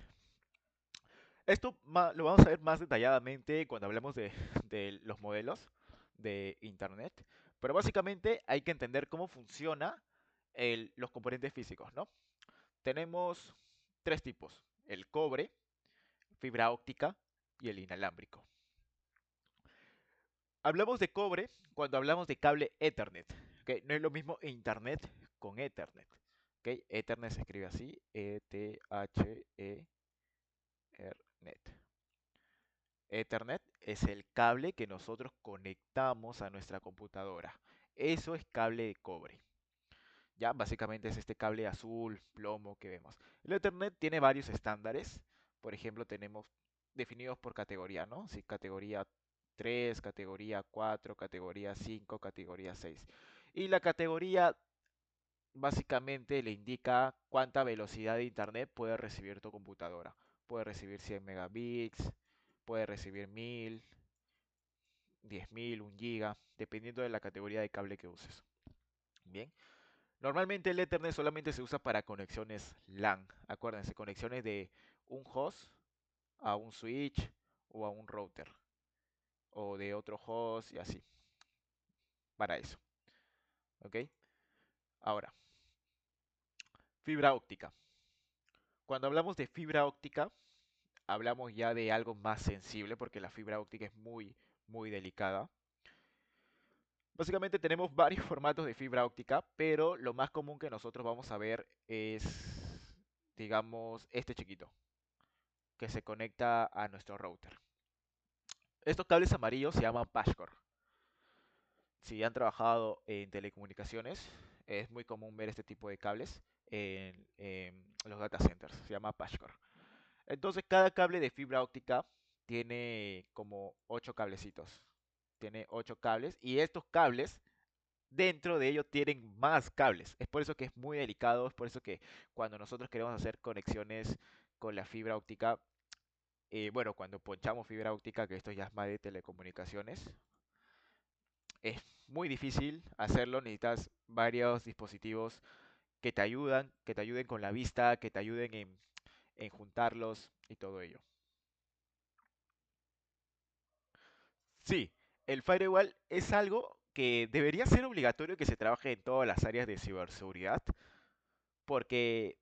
Esto lo vamos a ver más detalladamente cuando hablemos de los modelos de Internet, pero básicamente hay que entender cómo funciona los componentes físicos, ¿no? Tenemos tres tipos, el cobre, fibra óptica y el inalámbrico. Hablamos de cobre cuando hablamos de cable Ethernet, ¿ok? No es lo mismo Internet con Ethernet, ¿ok? Ethernet se escribe así, E-T-H-E-R-Net. Ethernet es el cable que nosotros conectamos a nuestra computadora. Eso es cable de cobre. Ya, básicamente es este cable azul, plomo que vemos. El Ethernet tiene varios estándares. Por ejemplo, tenemos definidos por categoría, ¿no? Sí, categoría 3, categoría 4, categoría 5, categoría 6. Y la categoría básicamente le indica cuánta velocidad de internet puede recibir tu computadora. Puede recibir 100 megabits, puede recibir 1000, 10.000, 1 giga, dependiendo de la categoría de cable que uses. Bien. Normalmente el Ethernet solamente se usa para conexiones LAN. Acuérdense, conexiones de un host a un switch o a un router. O de otro host y así. Para eso. ¿Ok? Ahora, fibra óptica. Cuando hablamos de fibra óptica, hablamos ya de algo más sensible porque la fibra óptica es muy, muy delicada. Básicamente tenemos varios formatos de fibra óptica, pero lo más común que nosotros vamos a ver es, digamos, este chiquito, que se conecta a nuestro router. Estos cables amarillos se llaman Pashcore. Si han trabajado en telecomunicaciones, es muy común ver este tipo de cables en los data centers. Se llama Pashcore. Entonces, cada cable de fibra óptica tiene como 8 cablecitos. Tiene 8 cables y estos cables dentro de ello tienen más cables. Es por eso que es muy delicado, es por eso que cuando nosotros queremos hacer conexiones con la fibra óptica, bueno, cuando ponchamos fibra óptica, que esto ya es más de telecomunicaciones, es muy difícil hacerlo, necesitas varios dispositivos que te ayuden con la vista, que te ayuden en juntarlos y todo ello. Sí, el firewall es algo que debería ser obligatorio que se trabaje en todas las áreas de ciberseguridad, porque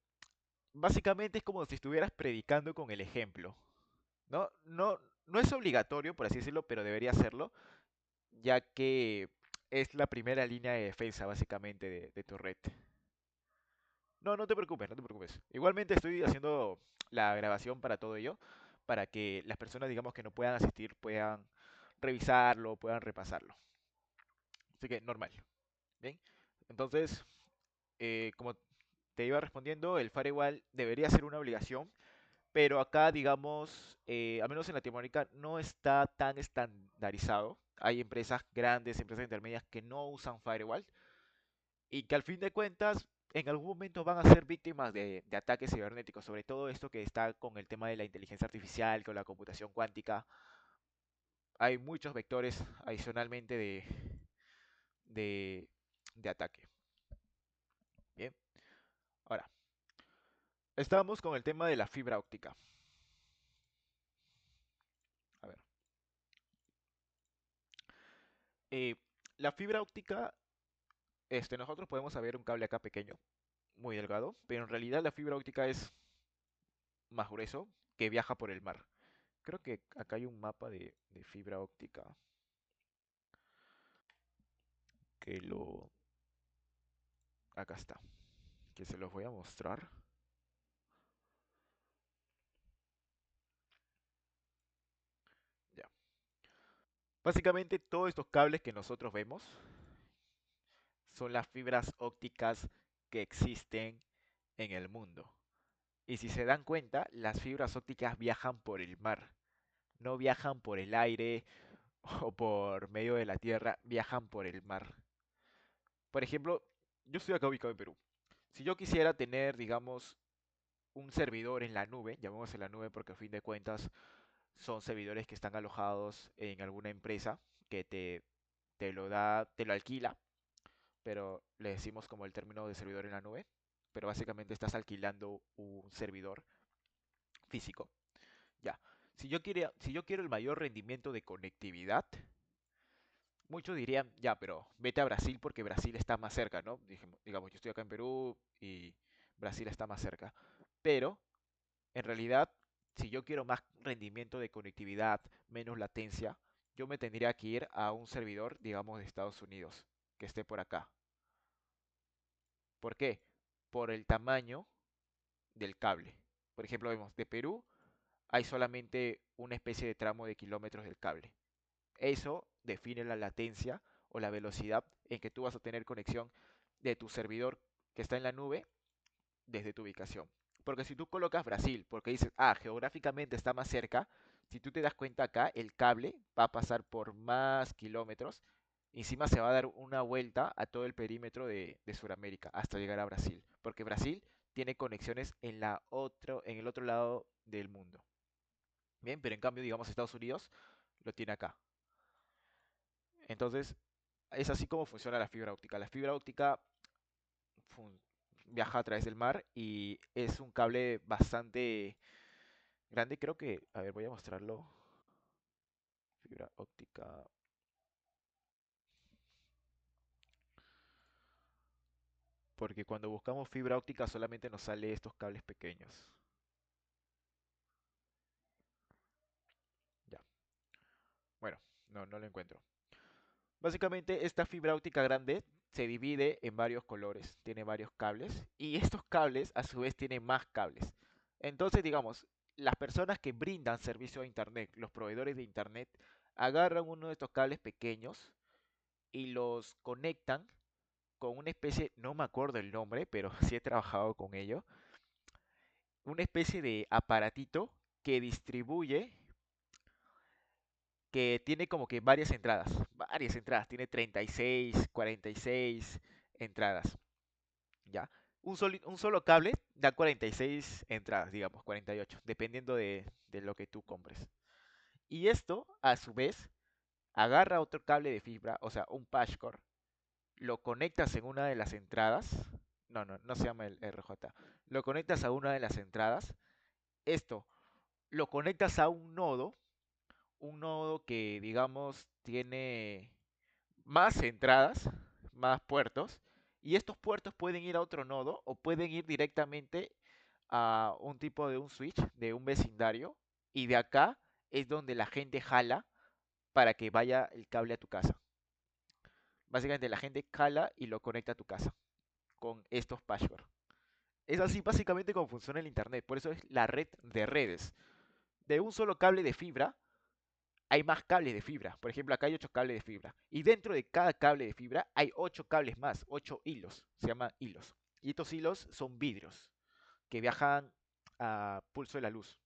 básicamente es como si estuvieras predicando con el ejemplo. No, no, no es obligatorio, por así decirlo, pero debería serlo, ya que es la primera línea de defensa básicamente de tu red. No, no te preocupes, no te preocupes. Igualmente estoy haciendo la grabación para todo ello, para que las personas, digamos, que no puedan asistir, puedan revisarlo, puedan repasarlo. Así que normal. Bien. Entonces, como te iba respondiendo, el firewall debería ser una obligación, pero acá, digamos, al menos en Latinoamérica, no está tan estandarizado. Hay empresas grandes, empresas intermedias que no usan firewall y que al fin de cuentas en algún momento van a ser víctimas de ataques cibernéticos, sobre todo esto que está con el tema de la inteligencia artificial, con la computación cuántica. Hay muchos vectores adicionalmente de, de ataque. Bien, ahora, estábamos con el tema de la fibra óptica. A ver, eh, la fibra óptica, nosotros podemos ver un cable acá pequeño, muy delgado, pero en realidad la fibra óptica es más grueso que viaja por el mar. Creo que acá hay un mapa de fibra óptica que lo... Acá está, que se los voy a mostrar. Ya. Básicamente todos estos cables que nosotros vemos son las fibras ópticas que existen en el mundo. Y si se dan cuenta, las fibras ópticas viajan por el mar, no viajan por el aire o por medio de la tierra, viajan por el mar. Por ejemplo, yo estoy acá ubicado en Perú. Si yo quisiera tener, digamos, un servidor en la nube, llamémosle la nube porque a fin de cuentas son servidores que están alojados en alguna empresa que te lo da, te lo alquila, pero le decimos como el término de servidor en la nube, pero básicamente estás alquilando un servidor físico. Ya. Si yo quiero el mayor rendimiento de conectividad, muchos dirían, ya, pero vete a Brasil porque Brasil está más cerca, ¿no? Digamos, yo estoy acá en Perú y Brasil está más cerca. Pero, en realidad, si yo quiero más rendimiento de conectividad, menos latencia, yo me tendría que ir a un servidor, digamos, de Estados Unidos, que esté por acá. ¿Por qué? Por el tamaño del cable. Por ejemplo, vemos, de Perú hay solamente una especie de tramo de kilómetros del cable. Eso define la latencia o la velocidad en que tú vas a tener conexión de tu servidor que está en la nube desde tu ubicación. Porque si tú colocas Brasil, porque dices, geográficamente está más cerca, si tú te das cuenta acá, el cable va a pasar por más kilómetros, y encima se va a dar una vuelta a todo el perímetro de Sudamérica hasta llegar a Brasil, porque Brasil tiene conexiones en el otro lado del mundo. Bien, pero en cambio, digamos, Estados Unidos lo tiene acá. Entonces, es así como funciona la fibra óptica. La fibra óptica fun- viaja a través del mar y es un cable bastante grande. Creo que, a ver, voy a mostrarlo. Fibra óptica. Porque cuando buscamos fibra óptica solamente nos sale estos cables pequeños. Ya, bueno, no lo encuentro. Básicamente esta fibra óptica grande se divide en varios colores, tiene varios cables y estos cables a su vez tienen más cables. Entonces, digamos, las personas que brindan servicio a Internet, los proveedores de Internet, agarran uno de estos cables pequeños y los conectan con una especie, no me acuerdo el nombre, pero sí he trabajado con ello, una especie de aparatito que distribuye que tiene como que varias entradas, tiene 36, 46 entradas, ¿ya? Un solo cable da 46 entradas, digamos, 48, dependiendo de lo que tú compres. Y esto, a su vez, agarra otro cable de fibra, o sea, un patchcore, lo conectas en una de las entradas, no se llama el RJ, lo conectas a una de las entradas, esto lo conectas a un nodo que digamos tiene más entradas, más puertos, y estos puertos pueden ir a otro nodo o pueden ir directamente a un tipo de un switch, de un vecindario, y de acá es donde la gente jala para que vaya el cable a tu casa. Básicamente la gente jala y lo conecta a tu casa con estos patchwork. Es así básicamente como funciona el Internet, por eso es la red de redes. De un solo cable de fibra hay más cables de fibra. Por ejemplo, acá hay 8 cables de fibra. Y dentro de cada cable de fibra hay 8 cables más, 8 hilos. Se llaman hilos. Y estos hilos son vidrios que viajan a pulso de la luz.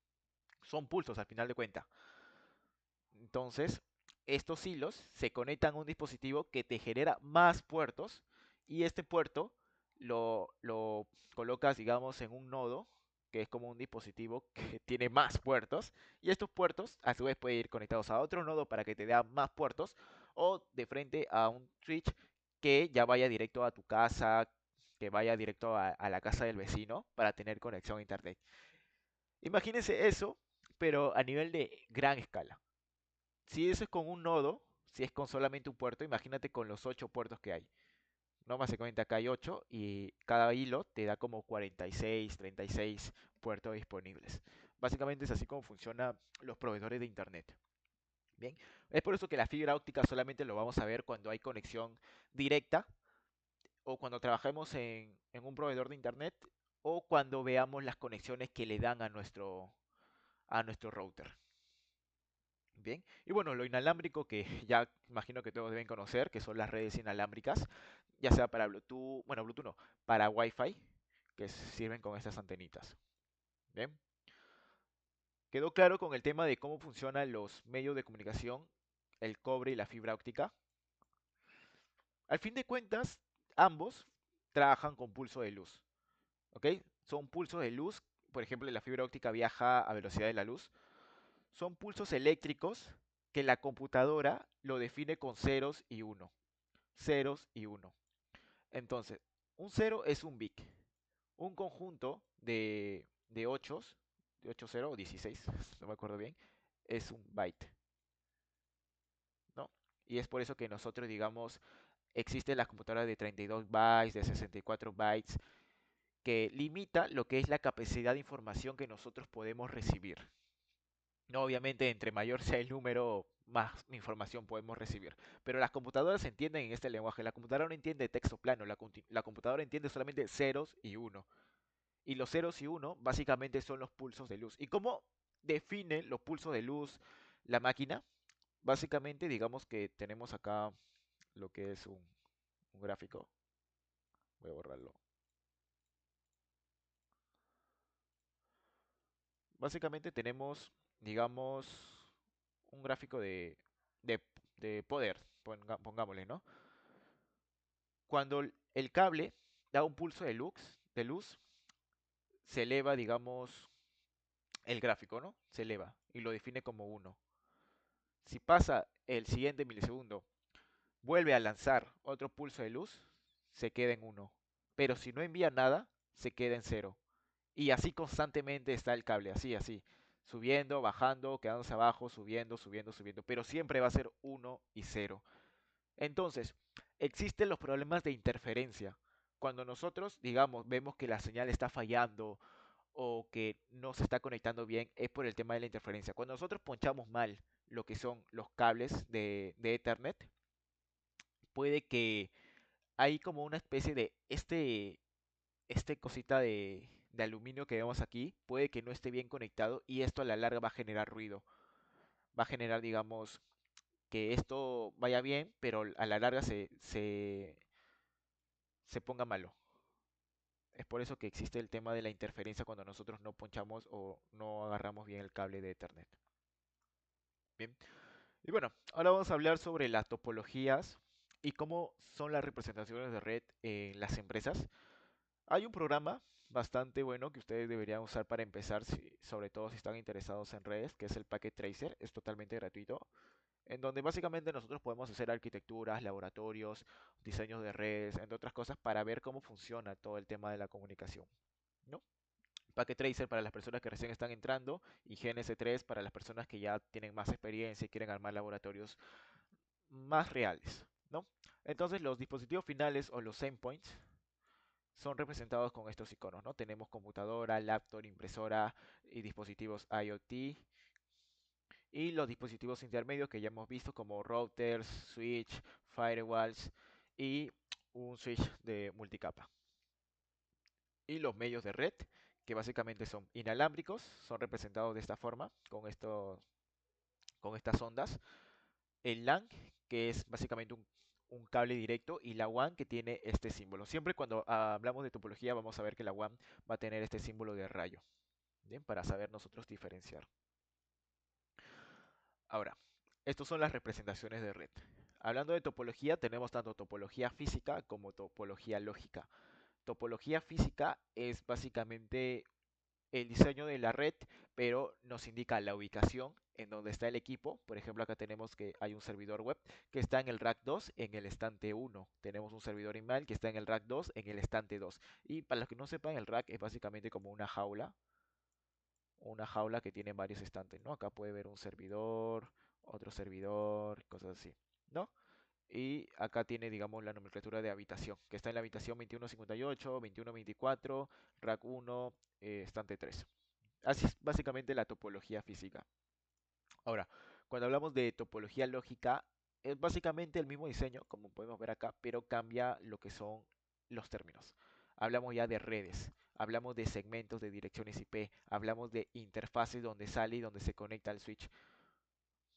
Son pulsos al final de cuentas. Entonces, estos hilos se conectan a un dispositivo que te genera más puertos y este puerto lo colocas, digamos, en un nodo que es como un dispositivo que tiene más puertos y estos puertos a su vez pueden ir conectados a otro nodo para que te dé más puertos o de frente a un switch que ya vaya directo a tu casa, que vaya directo a la casa del vecino para tener conexión a internet. Imagínense eso, pero a nivel de gran escala. Si eso es con un nodo, si es con solamente un puerto, imagínate con los 8 puertos que hay. No, básicamente acá hay 8 y cada hilo te da como 46, 36 puertos disponibles. Básicamente es así como funcionan los proveedores de internet. Bien, es por eso que la fibra óptica solamente lo vamos a ver cuando hay conexión directa o cuando trabajemos en un proveedor de internet o cuando veamos las conexiones que le dan a nuestro router. Bien, y bueno, lo inalámbrico que ya imagino que todos deben conocer, que son las redes inalámbricas, ya sea para Bluetooth, bueno, Bluetooth no, para Wi-Fi, que sirven con estas antenitas. Bien, quedó claro con el tema de cómo funcionan los medios de comunicación, el cobre y la fibra óptica. Al fin de cuentas, ambos trabajan con pulso de luz, ¿ok? Son pulsos de luz, por ejemplo, la fibra óptica viaja a velocidad de la luz. Son pulsos eléctricos que la computadora lo define con ceros y uno. Ceros y uno. Entonces, un cero es un bit. Un conjunto de 8, de 8 0 o 16, no me acuerdo bien, es un byte, ¿no? Y es por eso que nosotros, digamos, existen las computadoras de 32 bytes, de 64 bytes, que limita lo que es la capacidad de información que nosotros podemos recibir. No, obviamente, entre mayor sea el número, más información podemos recibir. Pero las computadoras entienden en este lenguaje. La computadora no entiende texto plano, la computadora entiende solamente ceros y uno. Y los ceros y uno básicamente son los pulsos de luz. ¿Y cómo define los pulsos de luz la máquina? Básicamente, digamos que tenemos acá lo que es un gráfico. Voy a borrarlo. Básicamente tenemos, digamos, un gráfico de, de poder, pongámosle, ¿no? Cuando el cable da un pulso de luz, se eleva, digamos, el gráfico, ¿no? Se eleva y lo define como uno. Si pasa el siguiente milisegundo, vuelve a lanzar otro pulso de luz, se queda en uno. Pero si no envía nada, se queda en cero. Y así constantemente está el cable, así, así. Subiendo, bajando, quedándose abajo, subiendo, subiendo, subiendo. Pero siempre va a ser uno y cero. Entonces, existen los problemas de interferencia. Cuando nosotros, digamos, vemos que la señal está fallando o que no se está conectando bien, es por el tema de la interferencia. Cuando nosotros ponchamos mal lo que son los cables de Ethernet, puede que hay como una especie de este cosita de aluminio que vemos aquí, puede que no esté bien conectado y esto a la larga va a generar ruido. Va a generar, digamos, que esto vaya bien, pero a la larga se ponga malo. Es por eso que existe el tema de la interferencia cuando nosotros no ponchamos o no agarramos bien el cable de Ethernet. Bien. Y bueno, ahora vamos a hablar sobre las topologías y cómo son las representaciones de red en las empresas. Hay un programa bastante bueno que ustedes deberían usar para empezar, sobre todo si están interesados en redes, que es el Packet Tracer. Es totalmente gratuito, en donde básicamente nosotros podemos hacer arquitecturas, laboratorios, diseños de redes, entre otras cosas, para ver cómo funciona todo el tema de la comunicación, ¿no? Packet Tracer para las personas que recién están entrando y GNS3 para las personas que ya tienen más experiencia y quieren armar laboratorios más reales, ¿no? Entonces los dispositivos finales o los endpoints son representados con estos iconos, ¿no? Tenemos computadora, laptop, impresora y dispositivos IoT y los dispositivos intermedios que ya hemos visto como routers, switch, firewalls y un switch de multicapa. Y los medios de red, que básicamente son inalámbricos, son representados de esta forma, con estas ondas. El LAN, que es básicamente un cable directo, y la WAN, que tiene este símbolo. Siempre cuando hablamos de topología vamos a ver que la WAN va a tener este símbolo de rayo, ¿bien? Para saber nosotros diferenciar. Ahora, estas son las representaciones de red. Hablando de topología, tenemos tanto topología física como topología lógica. Topología física es básicamente el diseño de la red, pero nos indica la ubicación en donde está el equipo. Por ejemplo, acá tenemos que hay un servidor web que está en el rack 2 en el estante 1. Tenemos un servidor email que está en el rack 2 en el estante 2. Y para los que no sepan, el rack es básicamente como una jaula que tiene varios estantes, ¿no? Acá puede ver un servidor, otro servidor, cosas así, ¿no? Y acá tiene, digamos, la nomenclatura de habitación, que está en la habitación 2158, 2124, rack 1, estante 3. Así es básicamente la topología física. Ahora, cuando hablamos de topología lógica, es básicamente el mismo diseño, como podemos ver acá, pero cambia lo que son los términos. Hablamos ya de redes, hablamos de segmentos de direcciones IP, hablamos de interfaces donde sale y donde se conecta al switch.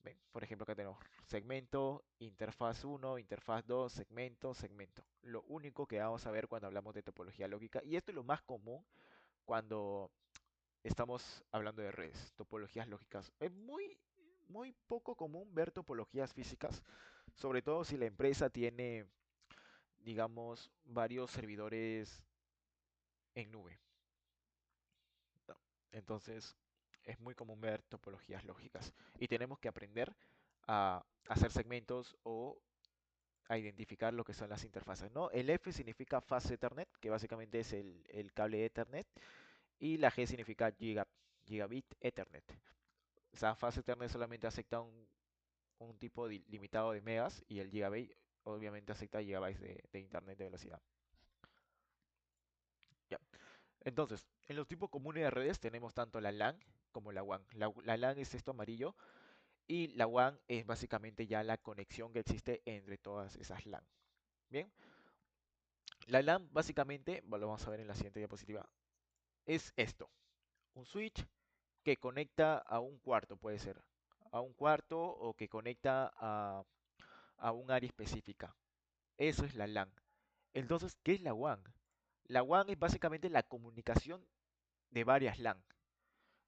Ven, por ejemplo, acá tenemos segmento, interfaz 1, interfaz 2, segmento, segmento. Lo único que vamos a ver cuando hablamos de topología lógica, y esto es lo más común cuando estamos hablando de redes, topologías lógicas. Es muy poco común ver topologías físicas, sobre todo si la empresa tiene, digamos, varios servidores en nube, ¿no? Entonces, es muy común ver topologías lógicas y tenemos que aprender a hacer segmentos o a identificar lo que son las interfaces, ¿no? El F significa Fast Ethernet, que básicamente es el cable Ethernet, y la G significa Gigabit Ethernet. O sea, Fast Ethernet solamente acepta un tipo limitado de megas y el Gigabit obviamente acepta gigabytes de internet de velocidad. Ya. Entonces, en los tipos comunes de redes tenemos tanto la LAN como la WAN. La LAN es esto amarillo y la WAN es básicamente ya la conexión que existe entre todas esas LAN. Bien, la LAN básicamente, bueno, lo vamos a ver en la siguiente diapositiva, es esto, un switch que conecta a un cuarto, puede ser, a un cuarto o que conecta a un área específica. Eso es la LAN. Entonces, ¿qué es la WAN? La WAN es básicamente la comunicación de varias LAN.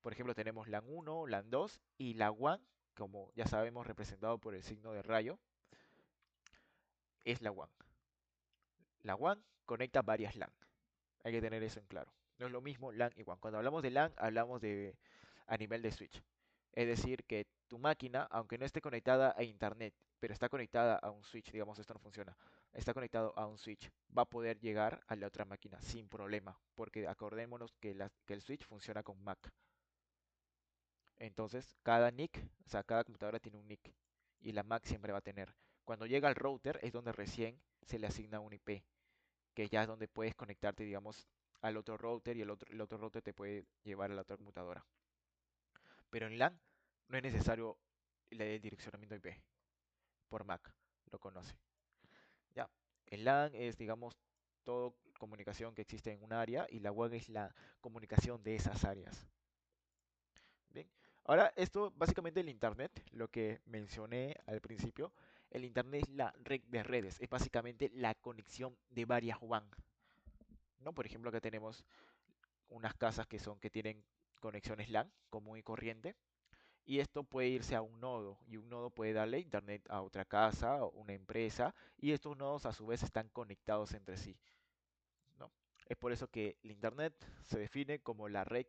Por ejemplo, tenemos LAN 1, LAN 2 y la WAN, como ya sabemos, representado por el signo de rayo, es la WAN. La WAN conecta varias LAN. Hay que tener eso en claro. No es lo mismo LAN y WAN. Cuando hablamos de LAN, hablamos de a nivel de switch. Es decir, que tu máquina, aunque no esté conectada a internet, pero está conectada a un switch, digamos, esto no funciona, está conectado a un switch, va a poder llegar a la otra máquina sin problema, porque acordémonos que, que el switch funciona con MAC. Entonces, cada NIC, o sea, cada computadora tiene un NIC y la MAC siempre va a tener. Cuando llega al router es donde recién se le asigna un IP, que ya es donde puedes conectarte, digamos, al otro router y el otro router te puede llevar a la otra computadora. Pero en LAN no es necesario el direccionamiento IP por MAC, lo conoce. Ya, el LAN es, digamos, toda comunicación que existe en un área y la WAN es la comunicación de esas áreas. Bien, ahora esto básicamente el Internet, lo que mencioné al principio, el Internet es la red de redes, es básicamente la conexión de varias WAN, ¿no? Por ejemplo, acá tenemos unas casas que tienen conexiones LAN común y corriente Y esto puede irse a un nodo y un nodo puede darle internet a otra casa o una empresa y estos nodos a su vez están conectados entre sí, ¿no? Es por eso que el internet se define como la red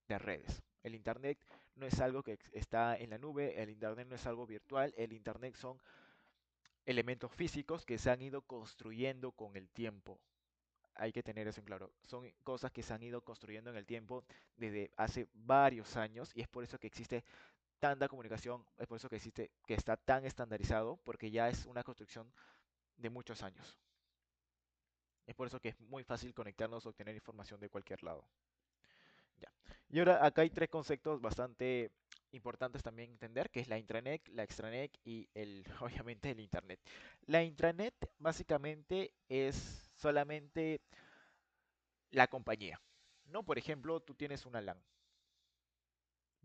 de redes. El internet no es algo que está en la nube, el internet no es algo virtual, el internet son elementos físicos que se han ido construyendo con el tiempo. Hay que tener eso en claro. Son cosas que se han ido construyendo en el tiempo desde hace varios años y es por eso que existe tanta comunicación, es por eso que existe, que está tan estandarizado, porque ya es una construcción de muchos años. Es por eso que es muy fácil conectarnos o obtener información de cualquier lado. Ya. Y ahora acá hay tres conceptos bastante importantes también entender, que es la intranet, la extranet y obviamente el internet. La intranet básicamente es solamente la compañía. No, por ejemplo, tú tienes una LAN.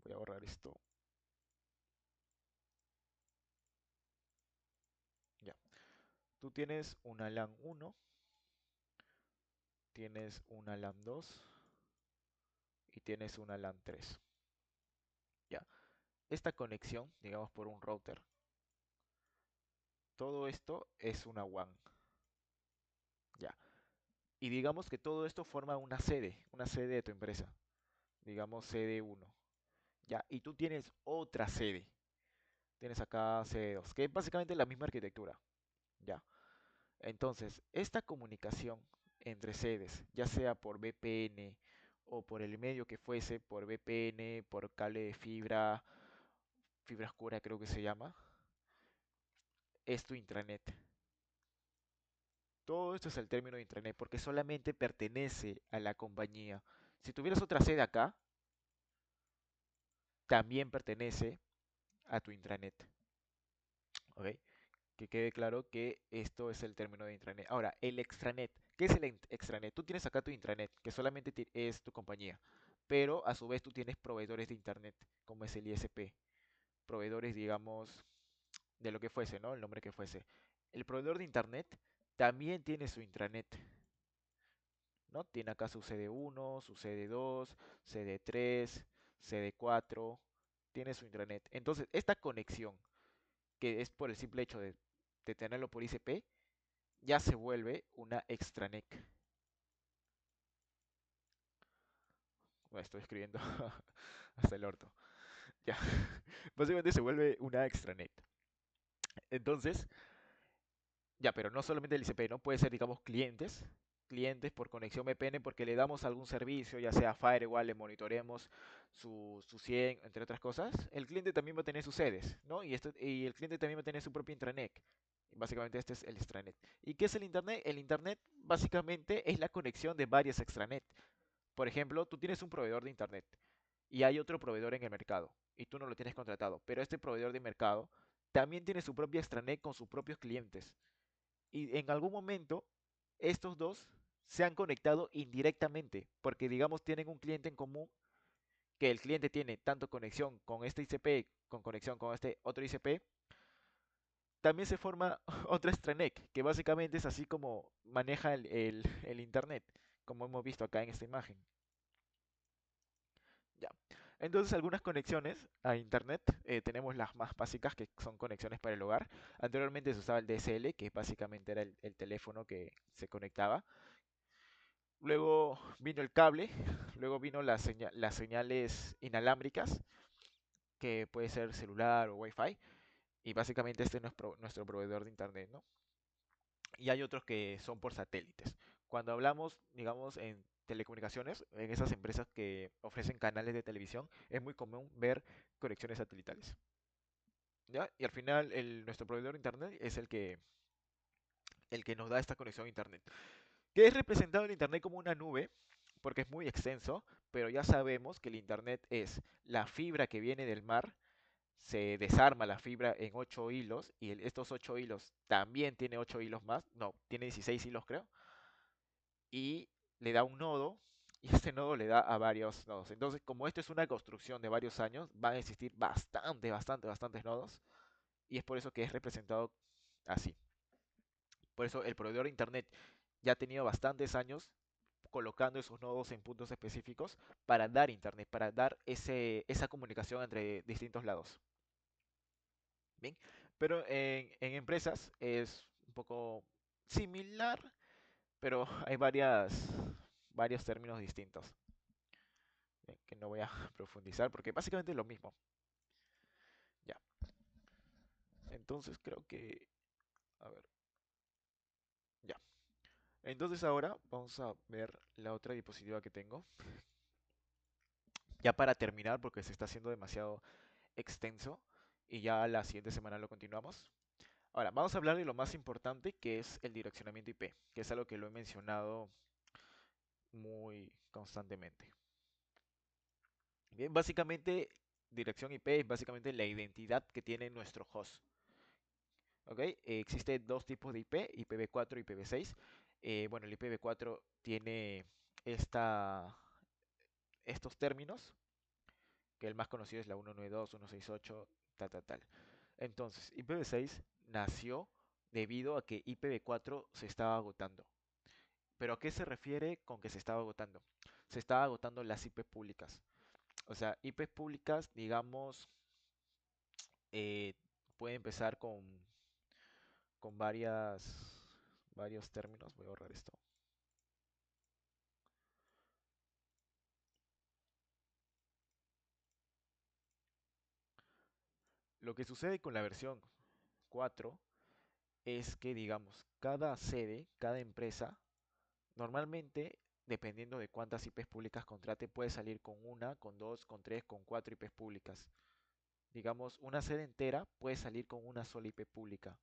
Voy a borrar esto. Ya. Tú tienes una LAN uno, tienes una LAN 2 y tienes una LAN 3. Ya. Esta conexión, digamos por un router, todo esto es una WAN. Ya. Y digamos que todo esto forma una sede de tu empresa. Digamos sede uno. Ya. Y tú tienes otra sede. Tienes acá sede 2, que es básicamente la misma arquitectura. Ya. Entonces, esta comunicación entre sedes, ya sea por VPN o por el medio que fuese, por VPN, por cable de fibra, fibra oscura creo que se llama, es tu intranet. Todo esto es el término de intranet porque solamente pertenece a la compañía. Si tuvieras otra sede acá, también pertenece a tu intranet. ¿Ok? Que quede claro que esto es el término de intranet. Ahora, el extranet. ¿Qué es el extranet? Tú tienes acá tu intranet, que solamente es tu compañía, pero a su vez tú tienes proveedores de internet, como es el ISP. Proveedores, digamos, de lo que fuese, ¿no? El nombre que fuese. El proveedor de internet también tiene su intranet, ¿no? Tiene acá su CD1, su CD2, CD3, CD4, tiene su intranet. Entonces, esta conexión, que es por el simple hecho de tenerlo por ICP, ya se vuelve una extranet. Bueno, estoy escribiendo hasta el orto. Ya. Básicamente se vuelve una extranet. Entonces, ya, pero no solamente el ICP, ¿no? Puede ser, digamos, clientes por conexión VPN porque le damos algún servicio, ya sea firewall, le monitoreamos su 100, entre otras cosas. El cliente también va a tener sus sedes, ¿no? Y el cliente también va a tener su propio intranet. Básicamente este es el extranet. ¿Y qué es el internet? El internet básicamente es la conexión de varias extranet. Por ejemplo, tú tienes un proveedor de internet y hay otro proveedor en el mercado y tú no lo tienes contratado, pero este proveedor de mercado también tiene su propia extranet con sus propios clientes y en algún momento estos dos se han conectado indirectamente porque digamos tienen un cliente en común que el cliente tiene tanto conexión con este ICP, con conexión con este otro ICP, también se forma otra extranet que básicamente es así como maneja el internet, como hemos visto acá en esta imagen. Ya. Entonces, algunas conexiones a internet, tenemos las más básicas que son conexiones para el hogar. Anteriormente se usaba el DSL, que básicamente era el teléfono que se conectaba. Luego vino el cable, luego vino las señales inalámbricas, que puede ser celular o Wi-Fi, y básicamente este es nuestro proveedor de internet, ¿no? Y hay otros que son por satélites. Cuando hablamos, digamos, en telecomunicaciones, en esas empresas que ofrecen canales de televisión, es muy común ver conexiones satelitales. ¿Ya? Y al final nuestro proveedor de internet es el que nos da esta conexión a internet. Que es representado el internet como una nube, porque es muy extenso, pero ya sabemos que el internet es la fibra que viene del mar, se desarma la fibra en 8 hilos y estos 8 hilos también tiene 8 hilos más, no, tiene 16 hilos creo, y le da un nodo y este nodo le da a varios nodos. Entonces, como esto es una construcción de varios años, van a existir bastantes nodos y es por eso que es representado así. Por eso el proveedor de internet ya ha tenido bastantes años colocando esos nodos en puntos específicos para dar internet, para dar esa comunicación entre distintos lados. Bien, pero en empresas es un poco similar, pero hay varios términos distintos, que no voy a profundizar porque básicamente es lo mismo. Ya, entonces creo que, a ver, ya. Entonces ahora vamos a ver la otra diapositiva que tengo, ya para terminar porque se está haciendo demasiado extenso y ya la siguiente semana lo continuamos. Ahora, vamos a hablar de lo más importante que es el direccionamiento IP, que es algo que lo he mencionado muy constantemente. Bien, básicamente, dirección IP es básicamente la identidad que tiene nuestro host. ¿Ok? Existen dos tipos de IP, IPv4 y IPv6. Bueno, el IPv4 tiene estos términos, que el más conocido es la 192, 168, tal, tal, tal. Entonces, IPv6 nació debido a que IPv4 se estaba agotando. ¿Pero a qué se refiere con que se estaba agotando? Se estaba agotando las IP públicas. O sea, IPs públicas, digamos, eh, puede empezar con varios términos. Voy a ahorrar esto. Lo que sucede con la versión 4 es que, digamos, cada sede, cada empresa, normalmente, dependiendo de cuántas IPs públicas contrate, puede salir con una, con dos, con tres, con cuatro IPs públicas. Digamos, una sede entera puede salir con una sola IP pública,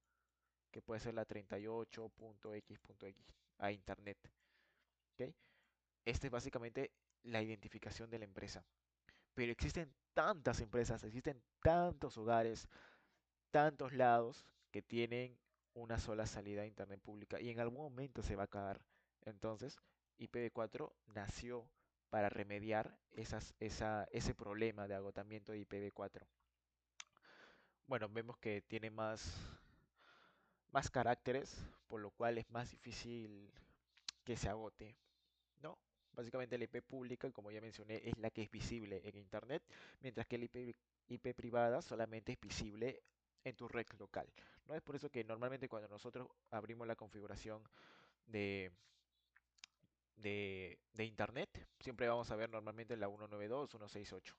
que puede ser la 38.x.x a internet. ¿Ok? Esta es básicamente la identificación de la empresa. Pero existen tantas empresas, existen tantos hogares, tantos lados que tienen una sola salida a internet pública y en algún momento se va a acabar. Entonces, IPv4 nació para remediar ese problema de agotamiento de IPv4. Bueno, vemos que tiene más caracteres, por lo cual es más difícil que se agote, ¿no? Básicamente la IP pública, como ya mencioné, es la que es visible en Internet, mientras que la IP privada solamente es visible en tu red local. ¿No? Es por eso que normalmente cuando nosotros abrimos la configuración de, de Internet, siempre vamos a ver normalmente la 192, 168.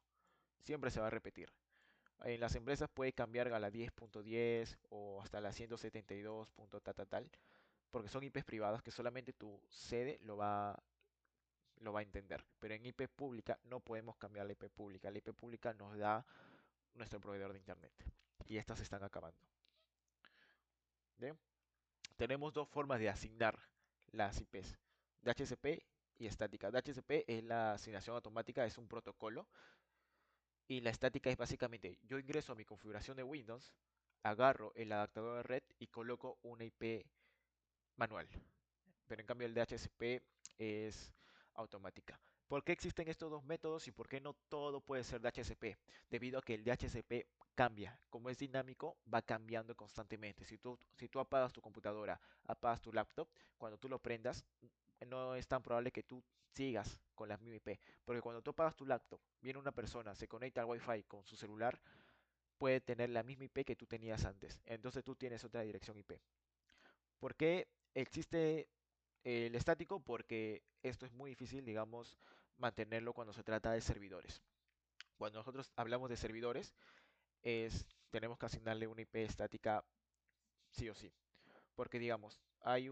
Siempre se va a repetir. En las empresas puede cambiar a la 10.10 o hasta la 172. Ta, ta, tal, porque son IPs privadas que solamente tu sede lo va a entender. Pero en IP pública no podemos cambiar la IP pública. La IP pública nos da nuestro proveedor de internet. Y estas se están acabando. ¿Bien? Tenemos dos formas de asignar las IPs. DHCP y estática. DHCP es la asignación automática, es un protocolo. Y la estática es básicamente, yo ingreso a mi configuración de Windows, agarro el adaptador de red y coloco una IP manual. Pero en cambio el DHCP es automática. ¿Por qué existen estos dos métodos y por qué no todo puede ser DHCP? Debido a que el DHCP cambia, como es dinámico, va cambiando constantemente. Si tú apagas tu computadora, apagas tu laptop, cuando tú lo prendas, no es tan probable que tú sigas con la misma IP. Porque cuando tú apagas tu laptop, viene una persona, se conecta al Wi-Fi con su celular, puede tener la misma IP que tú tenías antes. Entonces tú tienes otra dirección IP. ¿Por qué existe el estático? Porque esto es muy difícil, digamos, mantenerlo cuando se trata de servidores. Cuando nosotros hablamos de servidores, tenemos que asignarle una IP estática sí o sí. Porque, digamos, hay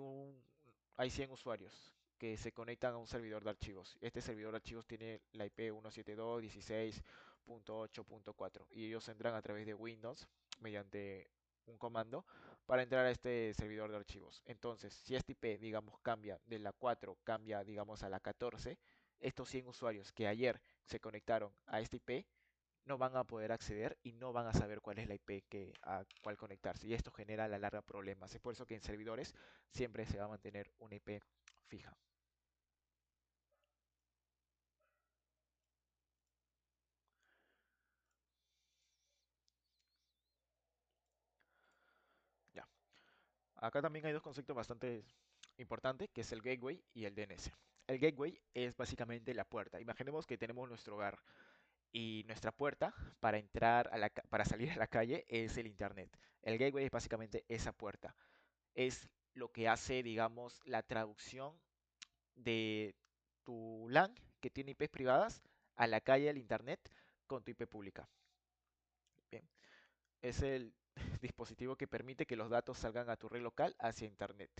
100 usuarios que se conectan a un servidor de archivos. Este servidor de archivos tiene la IP 172.16.8.4 y ellos entran a través de Windows mediante un comando para entrar a este servidor de archivos. Entonces, si este IP, digamos, cambia de la 4, cambia, digamos, a la 14, estos 100 usuarios que ayer se conectaron a este IP no van a poder acceder y no van a saber cuál es la IP a cuál conectarse. Y esto genera a la larga problemas. Es por eso que en servidores siempre se va a mantener una IP fija. Ya. Acá también hay dos conceptos bastante importantes, que es el gateway y el DNS. El gateway es básicamente la puerta. Imaginemos que tenemos nuestro hogar y nuestra puerta para entrar a para salir a la calle es el internet. El gateway es básicamente esa puerta. Es lo que hace, digamos, la traducción de tu LAN que tiene IPs privadas a la calle al internet con tu IP pública. Bien, es el dispositivo que permite que los datos salgan a tu red local hacia internet.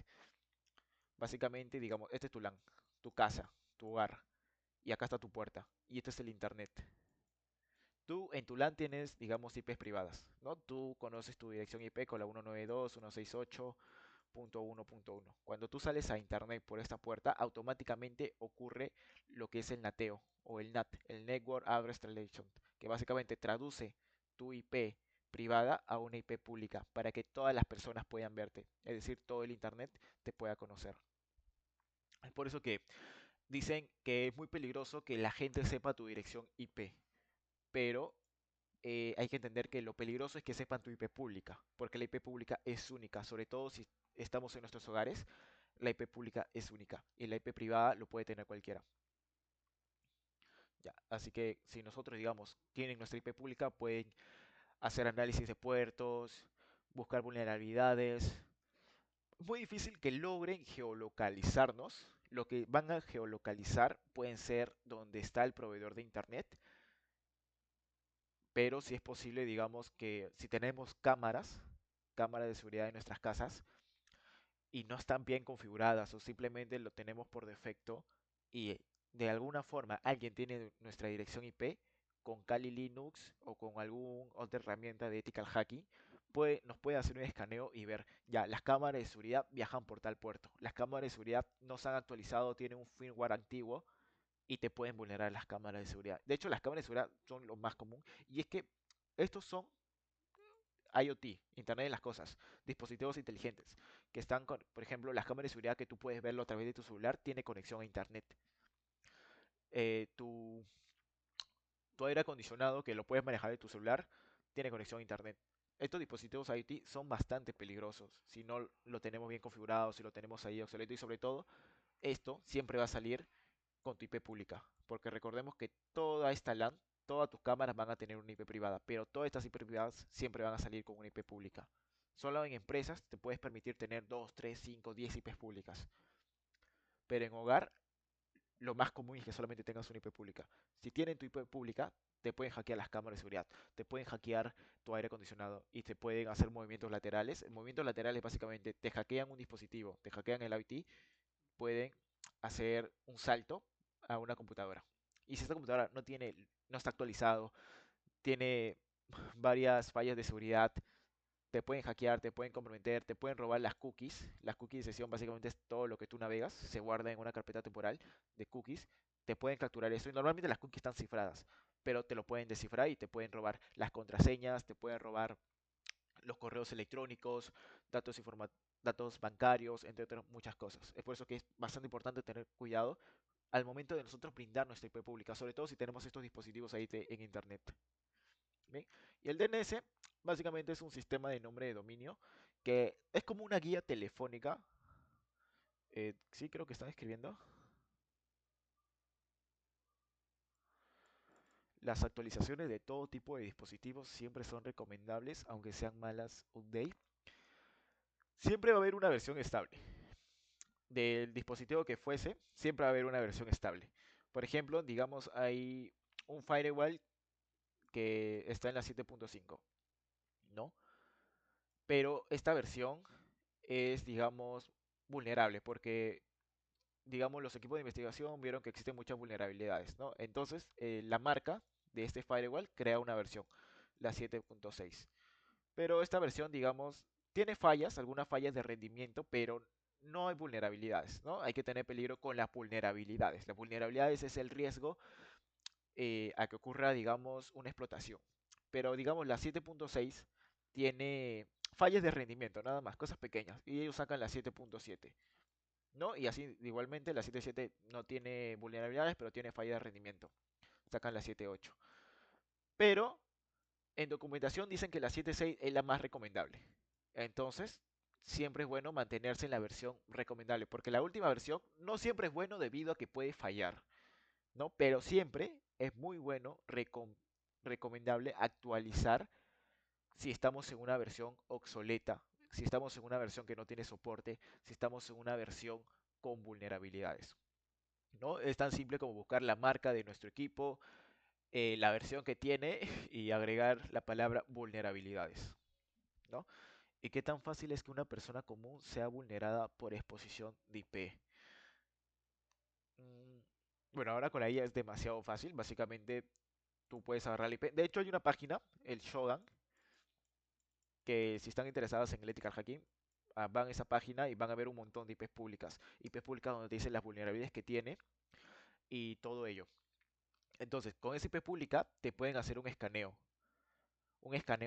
Básicamente, digamos, este es tu LAN, tu casa, tu hogar, y acá está tu puerta, y este es el internet. Tú en tu LAN tienes, digamos, IPs privadas, ¿no? Tú conoces tu dirección IP con la 192.168.1.1. Cuando tú sales a internet por esta puerta, automáticamente ocurre lo que es el NATeo o el NAT, el Network Address Translation, que básicamente traduce tu IP privada a una IP pública para que todas las personas puedan verte, es decir, todo el internet te pueda conocer. Es por eso que dicen que es muy peligroso que la gente sepa tu dirección IP, pero hay que entender que lo peligroso es que sepan tu IP pública, porque la IP pública es única, sobre todo si estamos en nuestros hogares, la IP pública es única y la IP privada lo puede tener cualquiera. Ya, así que si nosotros, digamos, tienen nuestra IP pública, pueden hacer análisis de puertos, buscar vulnerabilidades. Es muy difícil que logren geolocalizarnos. Lo que van a geolocalizar pueden ser donde está el proveedor de internet, pero si es posible, digamos que si tenemos cámaras de seguridad en nuestras casas y no están bien configuradas o simplemente lo tenemos por defecto y de alguna forma alguien tiene nuestra dirección IP con Kali Linux o con alguna otra herramienta de ethical hacking, nos puede hacer un escaneo y ver, ya, las cámaras de seguridad viajan por tal puerto, las cámaras de seguridad no se han actualizado, tienen un firmware antiguo y te pueden vulnerar las cámaras de seguridad. De hecho, las cámaras de seguridad son lo más común y es que estos son IoT, Internet de las Cosas, dispositivos inteligentes, que están con, por ejemplo, las cámaras de seguridad que tú puedes verlo a través de tu celular, tiene conexión a Internet. Tu aire acondicionado, que lo puedes manejar de tu celular, tiene conexión a Internet. Estos dispositivos IoT son bastante peligrosos si no lo tenemos bien configurado, si lo tenemos ahí obsoleto y sobre todo, esto siempre va a salir con tu IP pública, porque recordemos que toda esta LAN, todas tus cámaras van a tener una IP privada, pero todas estas IP privadas siempre van a salir con una IP pública. Solo en empresas te puedes permitir tener 2, 3, 5, 10 IPs públicas, pero en hogar lo más común es que solamente tengas una IP pública. Si tienen tu IP pública, te pueden hackear las cámaras de seguridad, te pueden hackear tu aire acondicionado y te pueden hacer movimientos laterales. Movimientos laterales básicamente te hackean un dispositivo, te hackean el IoT, pueden hacer un salto a una computadora. Y si esta computadora no está actualizado, tiene varias fallas de seguridad, te pueden hackear, te pueden comprometer, te pueden robar las cookies. Las cookies de sesión básicamente es todo lo que tú navegas, se guarda en una carpeta temporal de cookies. Te pueden capturar eso y normalmente las cookies están cifradas, pero te lo pueden descifrar y te pueden robar las contraseñas, te pueden robar los correos electrónicos, datos bancarios, entre otras muchas cosas. Es por eso que es bastante importante tener cuidado al momento de nosotros brindar nuestra IP pública, sobre todo si tenemos estos dispositivos ahí en Internet. ¿Bien? Y el DNS básicamente es un sistema de nombre de dominio que es como una guía telefónica. Sí, creo que están escribiendo. Las actualizaciones de todo tipo de dispositivos siempre son recomendables, aunque sean malas update. Siempre va a haber una versión estable. Del dispositivo que fuese, siempre va a haber una versión estable. Por ejemplo, digamos, hay un firewall que está en la 7.5, ¿no? Pero esta versión es, digamos, vulnerable porque, digamos, los equipos de investigación vieron que existen muchas vulnerabilidades, ¿no? Entonces, la marca de este firewall crea una versión, la 7.6. Pero esta versión, digamos, tiene fallas, algunas fallas de rendimiento, pero no hay vulnerabilidades, ¿no? Hay que tener peligro con las vulnerabilidades. Las vulnerabilidades es el riesgo a que ocurra, digamos, una explotación. Pero, digamos, la 7.6 tiene fallas de rendimiento, nada más, cosas pequeñas. Y ellos sacan la 7.7, ¿no? Y así, igualmente, la 7.7 no tiene vulnerabilidades, pero tiene fallas de rendimiento. Sacan la 7.8. Pero en documentación dicen que la 7.6 es la más recomendable. Entonces, siempre es bueno mantenerse en la versión recomendable, porque la última versión no siempre es bueno debido a que puede fallar, ¿no? Pero siempre es muy bueno, recomendable actualizar si estamos en una versión obsoleta, si estamos en una versión que no tiene soporte, si estamos en una versión con vulnerabilidades. ¿No? Es tan simple como buscar la marca de nuestro equipo, la versión que tiene y agregar la palabra vulnerabilidades. ¿No? ¿Y qué tan fácil es que una persona común sea vulnerada por exposición de IP? Mm, Bueno, ahora con la IA es demasiado fácil. Básicamente tú puedes agarrar la IP. De hecho, hay una página, el Shodan, que si están interesadas en el ethical hacking, van a esa página y van a ver un montón de IPs públicas. IPs públicas donde te dicen las vulnerabilidades que tiene y todo ello. Entonces, con esa IP pública te pueden hacer un escaneo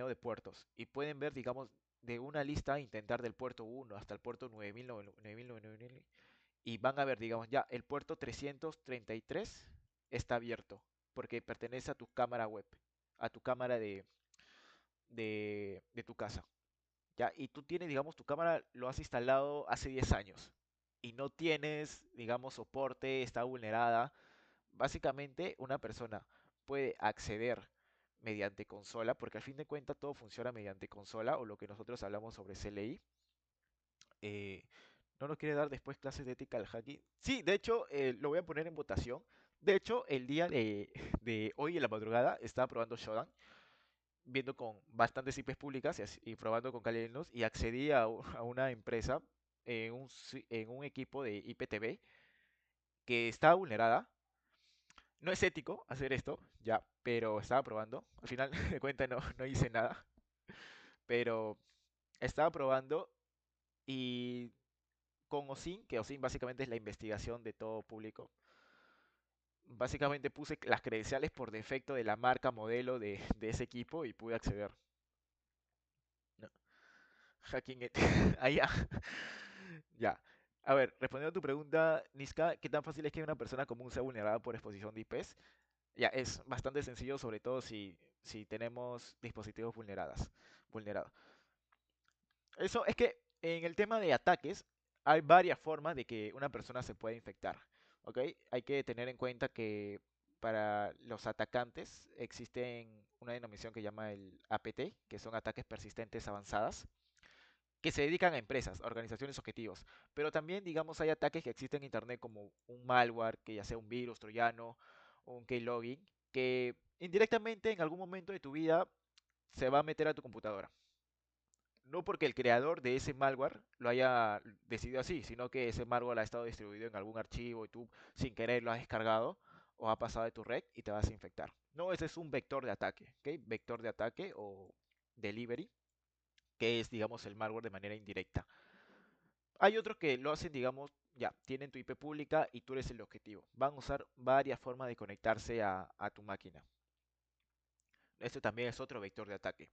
de puertos y pueden ver, digamos, de una lista, intentar del puerto 1 hasta el puerto 9000 y van a ver, digamos, ya el puerto 333 está abierto porque pertenece a tu cámara web, a tu cámara de tu casa. ¿Ya? Y tú tienes, digamos, tu cámara lo has instalado hace 10 años y no tienes, digamos, soporte, está vulnerada. Básicamente, una persona puede acceder mediante consola, porque al fin de cuentas todo funciona mediante consola, o lo que nosotros hablamos sobre CLI. Eh, ¿No nos quiere dar después clases de ética al hacking? Sí, de hecho, lo voy a poner en votación. De hecho, el día de hoy en la madrugada estaba probando Shodan, viendo con bastantes IPs públicas y probando con Kali Linux, y accedí a una empresa en un equipo de IPTV que estaba vulnerada. No es ético hacer esto, ya, pero estaba probando. Al final de cuentas no hice nada, pero estaba probando y con OSINT, que OSINT básicamente es la investigación de todo público. Básicamente puse las credenciales por defecto de la marca modelo de ese equipo y pude acceder. No, hacking it. Ahí ya. Ya. A ver, respondiendo a tu pregunta, Niska, ¿qué tan fácil es que una persona común sea vulnerada por exposición de IPs? Ya, es bastante sencillo, sobre todo si tenemos dispositivos vulnerados. Eso es que en el tema de ataques hay varias formas de que una persona se pueda infectar, ¿ok? Hay que tener en cuenta que para los atacantes existen una denominación que llama el APT, que son ataques persistentes avanzadas, que se dedican a empresas, a organizaciones objetivos. Pero también, digamos, hay ataques que existen en Internet como un malware, que ya sea un virus troyano, un keylogin, que indirectamente en algún momento de tu vida se va a meter a tu computadora. No porque el creador de ese malware lo haya decidido así, sino que ese malware ha estado distribuido en algún archivo y tú sin querer lo has descargado o ha pasado de tu red y te vas a infectar. No, ese es un vector de ataque, ¿ok? Vector de ataque o delivery, que es, digamos, el malware de manera indirecta. Hay otros que lo hacen, digamos, ya, tienen tu IP pública y tú eres el objetivo. Van a usar varias formas de conectarse a tu máquina. Este también es otro vector de ataque.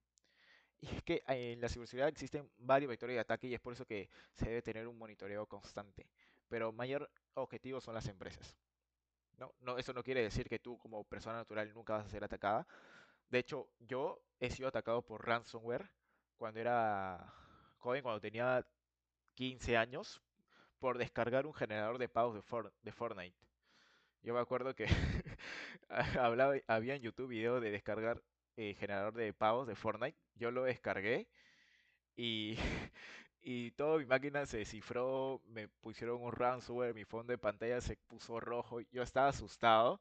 Y es que en la ciberseguridad existen varios vectores de ataque y es por eso que se debe tener un monitoreo constante. Pero mayor objetivo son las empresas. No, no, eso no quiere decir que tú como persona natural nunca vas a ser atacada. De hecho, yo he sido atacado por ransomware cuando era joven, cuando tenía 15 años, por descargar un generador de pagos de Fortnite. Yo me acuerdo que había en YouTube video de descargar generador de pagos de Fortnite. Yo lo descargué y, y toda mi máquina se descifró, me pusieron un ransomware, mi fondo de pantalla se puso rojo, yo estaba asustado.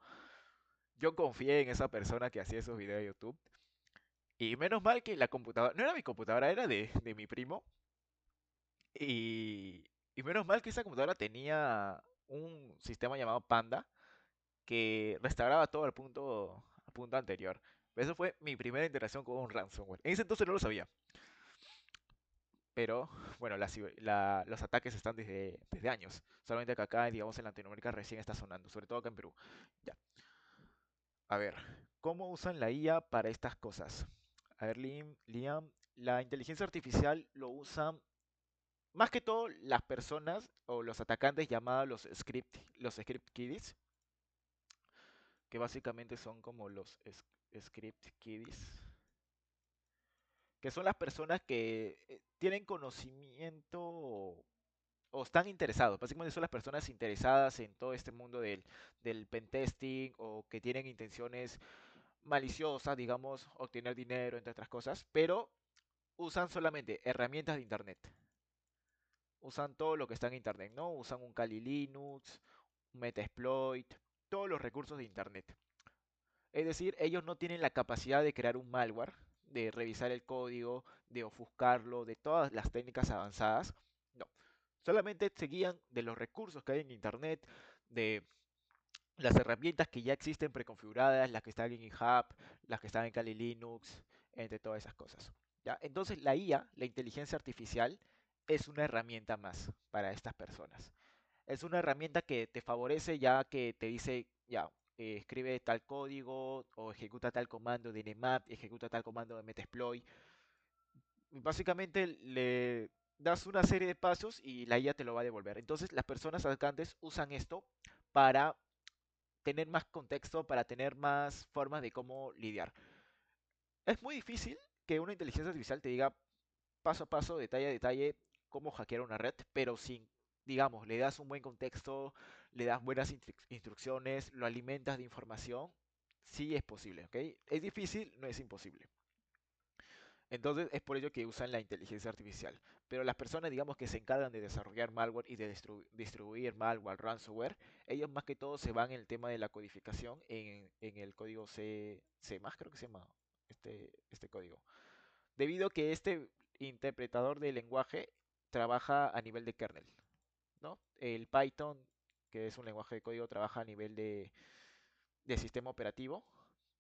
Yo confié en esa persona que hacía esos videos de YouTube. Y menos mal que la computadora, no era mi computadora, era de mi primo. Y, y menos mal que esa computadora tenía un sistema llamado Panda que restauraba todo al punto anterior. Eso fue mi primera interacción con un ransomware. En ese entonces no lo sabía. Pero bueno, los ataques están desde años. Solamente que acá, digamos, en Latinoamérica recién está sonando, sobre todo acá en Perú. Ya. A ver, ¿cómo usan la IA para estas cosas? A ver, Liam, la inteligencia artificial lo usan más que todo las personas o los atacantes llamados los script kiddies, que básicamente son como los script kiddies, que son las personas que tienen conocimiento o están interesados. Básicamente son las personas interesadas en todo este mundo del pentesting o que tienen intenciones maliciosas, digamos, obtener dinero, entre otras cosas, pero usan solamente herramientas de Internet. Usan todo lo que está en Internet, ¿no? Usan un Kali Linux, un Metasploit, todos los recursos de Internet. Es decir, ellos no tienen la capacidad de crear un malware, de revisar el código, de ofuscarlo, de todas las técnicas avanzadas. No. Solamente se guían de los recursos que hay en Internet, de las herramientas que ya existen preconfiguradas, las que están en GitHub, las que están en Kali Linux, entre todas esas cosas. ¿Ya? Entonces la IA, la inteligencia artificial, es una herramienta más para estas personas. Es una herramienta que te favorece ya que te dice, ya, escribe tal código o ejecuta tal comando de nmap, ejecuta tal comando de metasploit. Básicamente le das una serie de pasos y la IA te lo va a devolver. Entonces las personas atacantes usan esto para tener más contexto, para tener más formas de cómo lidiar. Es muy difícil que una inteligencia artificial te diga paso a paso, detalle a detalle, cómo hackear una red, pero sin, digamos, le das un buen contexto, le das buenas instrucciones, lo alimentas de información, sí es posible, ¿ok? Es difícil, no es imposible. Entonces es por ello que usan la inteligencia artificial. Pero las personas, digamos, que se encargan de desarrollar malware y de distribuir malware, ransomware, ellos más que todo se van en el tema de la codificación en el código C+, creo que se llama este código. Debido a que este interpretador de lenguaje trabaja a nivel de kernel, ¿no? El Python, que es un lenguaje de código, trabaja a nivel de sistema operativo,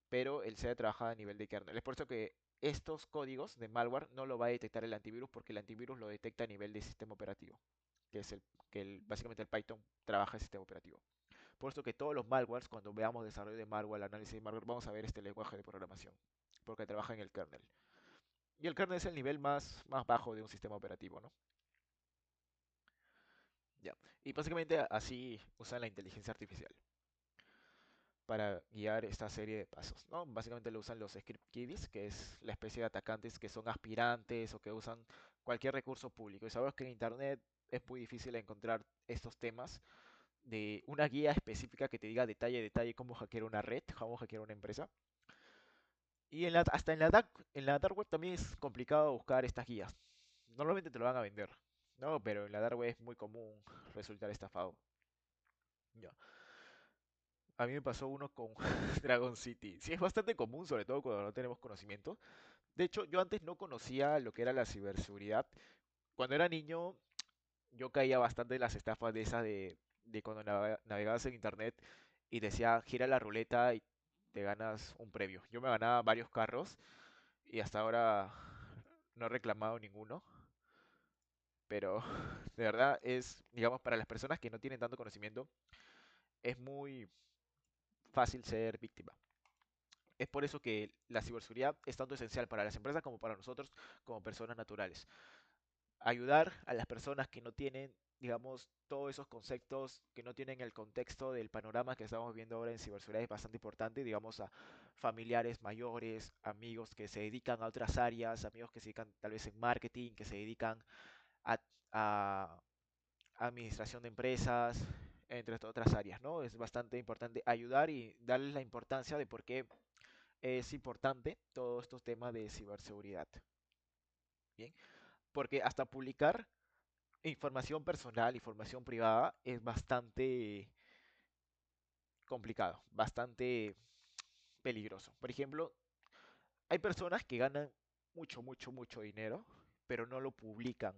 pero el C trabaja a nivel de kernel. Es por eso que estos códigos de malware no lo va a detectar el antivirus porque el antivirus lo detecta a nivel de sistema operativo, que es básicamente el Python trabaja en sistema operativo. Por eso que todos los malwares, cuando veamos desarrollo de malware, análisis de malware, vamos a ver este lenguaje de programación, porque trabaja en el kernel. Y el kernel es el nivel más bajo de un sistema operativo, ¿no? Ya. Y básicamente así usan la inteligencia artificial para guiar esta serie de pasos, ¿no? Básicamente lo usan los script kiddies, que es la especie de atacantes que son aspirantes o que usan cualquier recurso público. Y sabemos que en Internet es muy difícil encontrar estos temas de una guía específica que te diga detalle a detalle cómo hackear una red, cómo hackear una empresa. Y hasta en la dark web también es complicado buscar estas guías. Normalmente te lo van a vender, ¿no? Pero en la dark web es muy común resultar estafado. Ya. A mí me pasó uno con Dragon City. Sí, es bastante común, sobre todo cuando no tenemos conocimiento. De hecho, yo antes no conocía lo que era la ciberseguridad. Cuando era niño, yo caía bastante en las estafas de esas de cuando navegabas en internet y decía, gira la ruleta y te ganas un premio. Yo me ganaba varios carros y hasta ahora no he reclamado ninguno. Pero de verdad es, digamos, para las personas que no tienen tanto conocimiento, es muy fácil ser víctima. Es por eso que la ciberseguridad es tanto esencial para las empresas como para nosotros como personas naturales. Ayudar a las personas que no tienen, digamos, todos esos conceptos, que no tienen el contexto del panorama que estamos viendo ahora en ciberseguridad es bastante importante, digamos, a familiares mayores, amigos que se dedican a otras áreas, amigos que se dedican tal vez en marketing, que se dedican a, a administración de empresas, entre otras áreas, ¿no? Es bastante importante ayudar y darles la importancia de por qué es importante todos estos temas de ciberseguridad. Bien, porque hasta publicar información personal, información privada es bastante complicado, bastante peligroso. Por ejemplo, hay personas que ganan mucho dinero, pero no lo publican.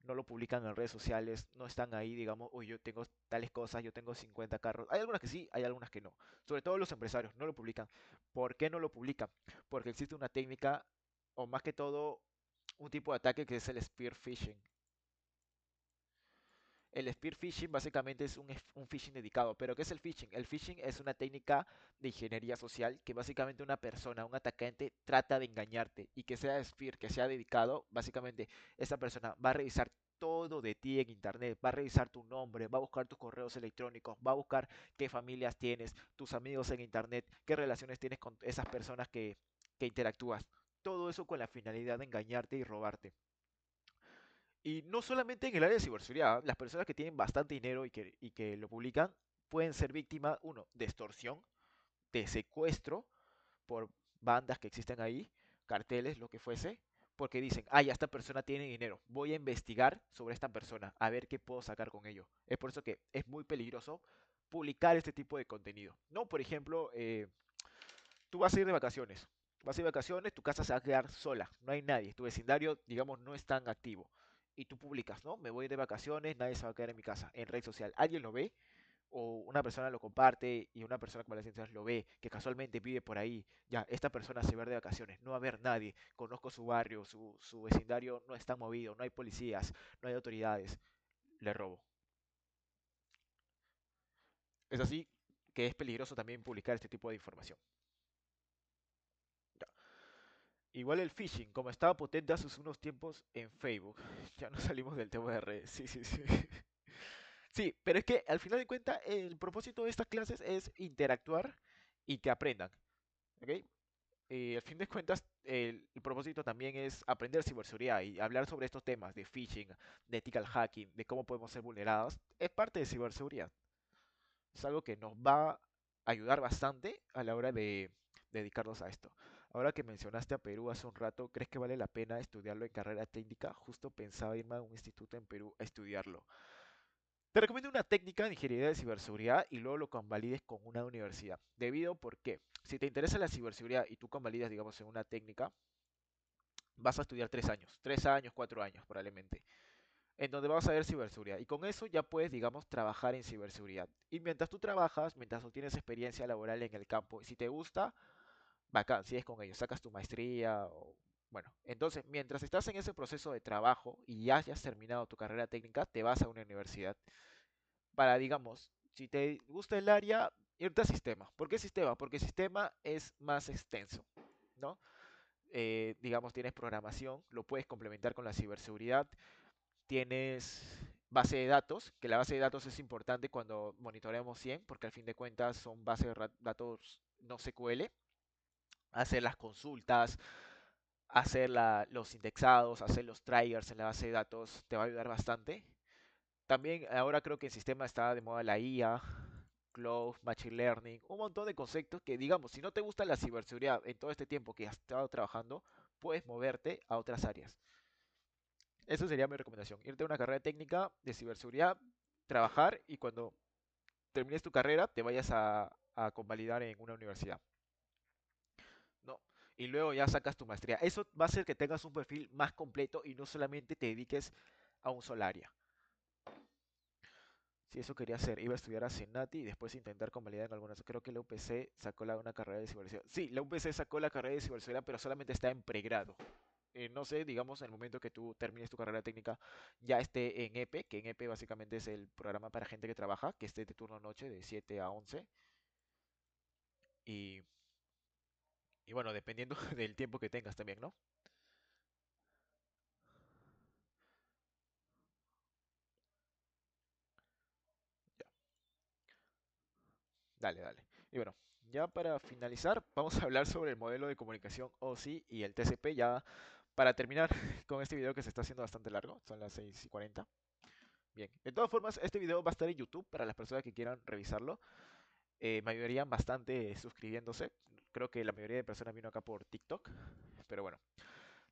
No lo publican en redes sociales, no están ahí, digamos, uy, yo tengo tales cosas, yo tengo 50 carros. Hay algunas que sí, hay algunas que no. Sobre todo los empresarios no lo publican. ¿Por qué no lo publican? Porque existe una técnica, o más que todo, un tipo de ataque que es el spear phishing. El spear phishing básicamente es un phishing dedicado. ¿Pero qué es el phishing? El phishing es una técnica de ingeniería social que básicamente una persona, un atacante, trata de engañarte. Y que sea spear, que sea dedicado, básicamente esa persona va a revisar todo de ti en internet, va a revisar tu nombre, va a buscar tus correos electrónicos, va a buscar qué familias tienes, tus amigos en internet, qué relaciones tienes con esas personas que interactúas. Todo eso con la finalidad de engañarte y robarte. Y no solamente en el área de ciberseguridad, las personas que tienen bastante dinero y que lo publican pueden ser víctimas, uno, de extorsión, de secuestro por bandas que existen ahí, carteles, lo que fuese, porque dicen, ah, ya esta persona tiene dinero, voy a investigar sobre esta persona, a ver qué puedo sacar con ello. Es por eso que es muy peligroso publicar este tipo de contenido. No, por ejemplo, tú vas a ir de vacaciones. Vas a ir de vacaciones, tu casa se va a quedar sola, no hay nadie, tu vecindario, digamos, no es tan activo. Y tú publicas, ¿no? Me voy de vacaciones, nadie se va a quedar en mi casa, en red social. ¿Alguien lo ve? O una persona lo comparte y una persona como las ciencias lo ve, que casualmente vive por ahí, ya, esta persona se va de vacaciones, no va a haber nadie, conozco su barrio, su vecindario no está movido, no hay policías, no hay autoridades, le robo. Es así que es peligroso también publicar este tipo de información. Ya. Igual el phishing, como estaba potente hace unos tiempos en Facebook, ya no salimos del tema de redes, sí, sí, sí. Sí, pero es que al final de cuentas el propósito de estas clases es interactuar y que aprendan, ¿ok? Al fin de cuentas, el propósito también es aprender ciberseguridad y hablar sobre estos temas de phishing, de ethical hacking, de cómo podemos ser vulnerados. Es parte de ciberseguridad. Es algo que nos va a ayudar bastante a la hora de dedicarnos a esto. Ahora que mencionaste a Perú hace un rato, ¿crees que vale la pena estudiarlo en carrera técnica? Justo pensaba irme a un instituto en Perú a estudiarlo. Te recomiendo una técnica de ingeniería de ciberseguridad y luego lo convalides con una universidad. Debido porque si te interesa la ciberseguridad y tú convalidas, digamos, en una técnica, vas a estudiar 3 años, 3 años, 4 años probablemente, en donde vas a ver ciberseguridad. Y con eso ya puedes, digamos, trabajar en ciberseguridad. Y mientras tú trabajas, mientras tú tienes experiencia laboral en el campo, si te gusta, bacán, sigues con ello, sacas tu maestría o... Bueno, entonces, mientras estás en ese proceso de trabajo y ya hayas terminado tu carrera técnica, te vas a una universidad para, digamos, si te gusta el área, irte a sistema. ¿Por qué sistema? Porque sistema es más extenso, ¿no? Digamos, tienes programación, lo puedes complementar con la ciberseguridad, tienes base de datos, que la base de datos es importante cuando monitoreamos 100, porque al fin de cuentas son bases de datos no SQL, hacer las consultas, hacer los indexados, hacer los triggers en la base de datos, te va a ayudar bastante. También ahora creo que el sistema está de moda la IA, Cloud, Machine Learning, un montón de conceptos que, digamos, si no te gusta la ciberseguridad en todo este tiempo que has estado trabajando, puedes moverte a otras áreas. Esa sería mi recomendación, irte a una carrera técnica de ciberseguridad, trabajar y cuando termines tu carrera te vayas a convalidar en una universidad, ¿no? Y luego ya sacas tu maestría. Eso va a hacer que tengas un perfil más completo y no solamente te dediques a un solo área. Si eso quería hacer, iba a estudiar a Senati y después intentar convalidar en algunas. Creo que la UPC sacó una carrera de ciberseguridad. Sí, la UPC sacó la carrera de ciberseguridad, pero solamente está en pregrado. No sé, digamos, en el momento que tú termines tu carrera técnica, ya esté en EPE, que en EPE básicamente es el programa para gente que trabaja, que esté de turno noche de 7 a 11. Y, y bueno, dependiendo del tiempo que tengas también, ¿no? Ya, dale, dale. Y bueno, ya para finalizar, vamos a hablar sobre el modelo de comunicación OSI y el TCP, ya para terminar con este video que se está haciendo bastante largo, son las 6:40. Bien, de todas formas, este video va a estar en YouTube para las personas que quieran revisarlo. Me ayudarían bastante suscribiéndose. Creo que la mayoría de personas vino acá por TikTok, pero bueno.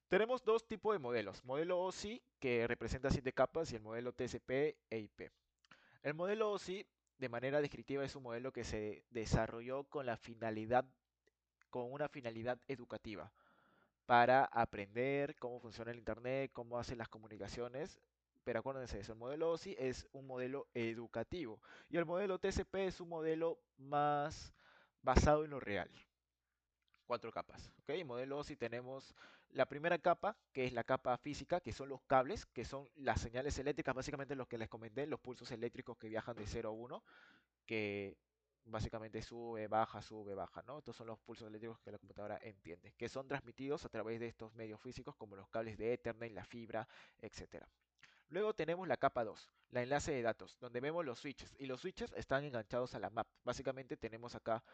Tenemos dos tipos de modelos. Modelo OSI, que representa 7 capas, y el modelo TCP e IP. El modelo OSI, de manera descriptiva, es un modelo que se desarrolló con una finalidad educativa, para aprender cómo funciona el Internet, cómo hacen las comunicaciones. Pero acuérdense de eso, el modelo OSI es un modelo educativo y el modelo TCP es un modelo más basado en lo real. 4 capas, ¿ok? En modelo OSI tenemos la primera capa, que es la capa física, que son los cables, que son las señales eléctricas, básicamente los que les comenté, los pulsos eléctricos que viajan de 0 a 1, que básicamente sube, baja, ¿no? Estos son los pulsos eléctricos que la computadora entiende, que son transmitidos a través de estos medios físicos como los cables de Ethernet, la fibra, etcétera. Luego tenemos la capa 2, la enlace de datos, donde vemos los switches, y los switches están enganchados a la MAP. Básicamente tenemos acá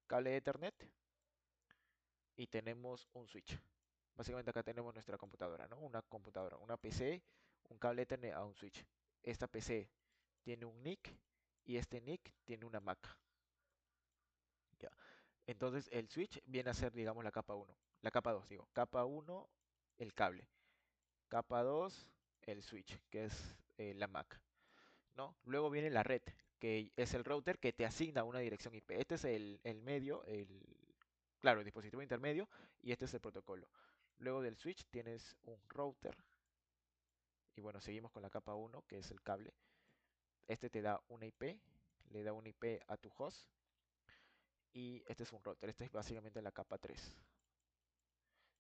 cable de Ethernet y tenemos un switch. Básicamente acá tenemos nuestra computadora, ¿no? Una computadora, una PC, un cable Ethernet a un switch. Esta PC tiene un NIC y este NIC tiene una MAC. ¿Ya? Entonces el switch viene a ser, digamos, la capa uno, la capa 2, digo. Capa uno, el cable. Capa 2, el switch, que es la MAC, ¿no? Luego viene la red, que es el router que te asigna una dirección IP. Este es el medio, claro, el dispositivo intermedio, y este es el protocolo. Luego del switch tienes un router, y bueno, seguimos con la capa uno, que es el cable. Este te da una IP, le da una IP a tu host, y este es un router. Este es básicamente la capa 3.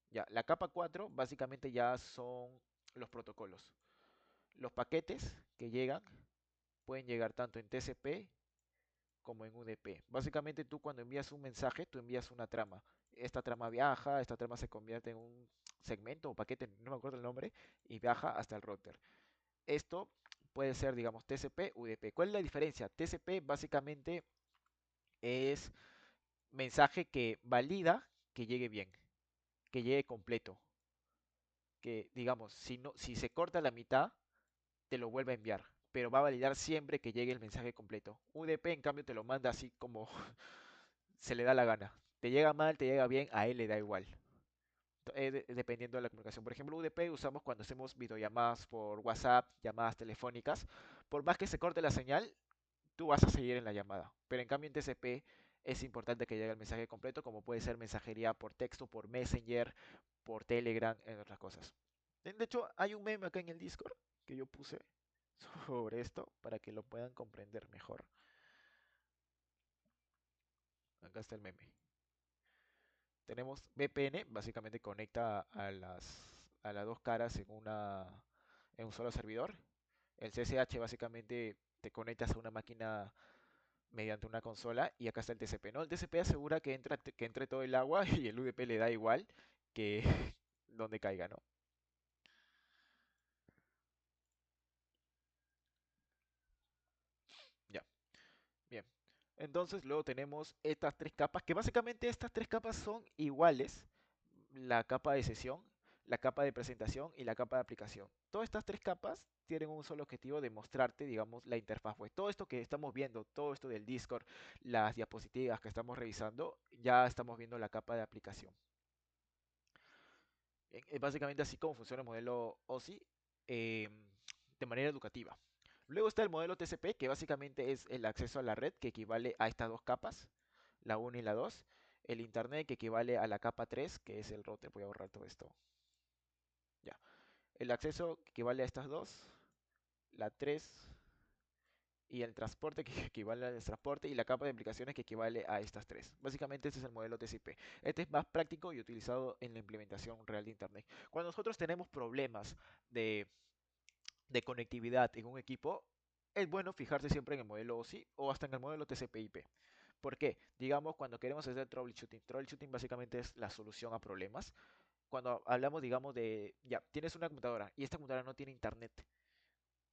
Ya, la capa 4 básicamente ya son los protocolos. Los paquetes que llegan pueden llegar tanto en TCP como en UDP. Básicamente tú cuando envías un mensaje, tú envías una trama. Esta trama viaja, esta trama se convierte en un segmento o paquete, no me acuerdo el nombre, y viaja hasta el router. Esto puede ser, digamos, TCP, UDP. ¿Cuál es la diferencia? TCP básicamente es mensaje que valida que llegue bien, que llegue completo, que digamos, si se corta la mitad, te lo vuelve a enviar, pero va a validar siempre que llegue el mensaje completo. UDP en cambio te lo manda así como se le da la gana. Te llega mal, te llega bien, a él le da igual. Dependiendo de la comunicación. Por ejemplo, UDP usamos cuando hacemos videollamadas por WhatsApp, llamadas telefónicas. Por más que se corte la señal, tú vas a seguir en la llamada. Pero en cambio en TCP es importante que llegue el mensaje completo, como puede ser mensajería por texto, por Messenger, por Telegram, entre otras cosas. De hecho, hay un meme acá en el Discord que yo puse sobre esto para que lo puedan comprender mejor. Acá está el meme. Tenemos VPN, básicamente conecta a las dos caras en un solo servidor. El CSH básicamente te conectas a una máquina mediante una consola y acá está el TCP, ¿no? El TCP asegura que entre todo el agua y el UDP le da igual que donde caiga, ¿no? Ya, bien. Entonces luego tenemos estas tres capas, que básicamente estas tres capas son iguales, la capa de sesión, la capa de presentación y la capa de aplicación. Todas estas tres capas tienen un solo objetivo de mostrarte, digamos, la interfaz web. Todo esto que estamos viendo, todo esto del Discord, las diapositivas que estamos revisando, ya estamos viendo la capa de aplicación. Es básicamente así como funciona el modelo OSI de manera educativa. Luego está el modelo TCP, que básicamente es el acceso a la red, que equivale a estas dos capas, la 1 y la 2. El Internet, que equivale a la capa 3, que es el router. Voy a borrar todo esto. Ya. El acceso que equivale a estas dos, la 3 y el transporte que equivale al transporte y la capa de aplicaciones que equivale a estas tres. Básicamente este es el modelo TCP. Este es más práctico y utilizado en la implementación real de Internet. Cuando nosotros tenemos problemas de, de conectividad en un equipo, es bueno fijarse siempre en el modelo OSI o hasta en el modelo TCP/IP. ¿Por qué? Digamos, cuando queremos hacer troubleshooting. Troubleshooting básicamente es la solución a problemas. Cuando hablamos, digamos, ya, tienes una computadora y esta computadora no tiene internet.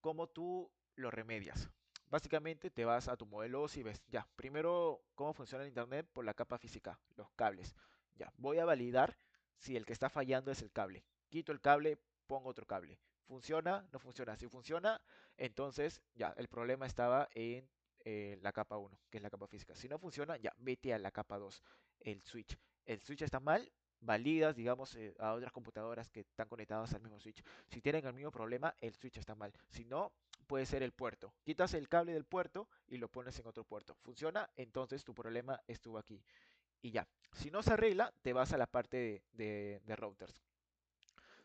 ¿Cómo tú lo remedias? Básicamente te vas a tu modelo OSI y ves, ya, primero cómo funciona el internet por la capa física, los cables. Ya, voy a validar si el que está fallando es el cable. Quito el cable, pongo otro cable. ¿Funciona? No funciona. Si funciona, entonces ya, el problema estaba en la capa uno, que es la capa física. Si no funciona, ya, vete a la capa 2, el switch. El switch está mal, validas, digamos, a otras computadoras que están conectadas al mismo switch. Si tienen el mismo problema, el switch está mal. Si no, puede ser el puerto. Quitas el cable del puerto y lo pones en otro puerto. ¿Funciona? Entonces tu problema estuvo aquí. Y ya. Si no se arregla, te vas a la parte de routers.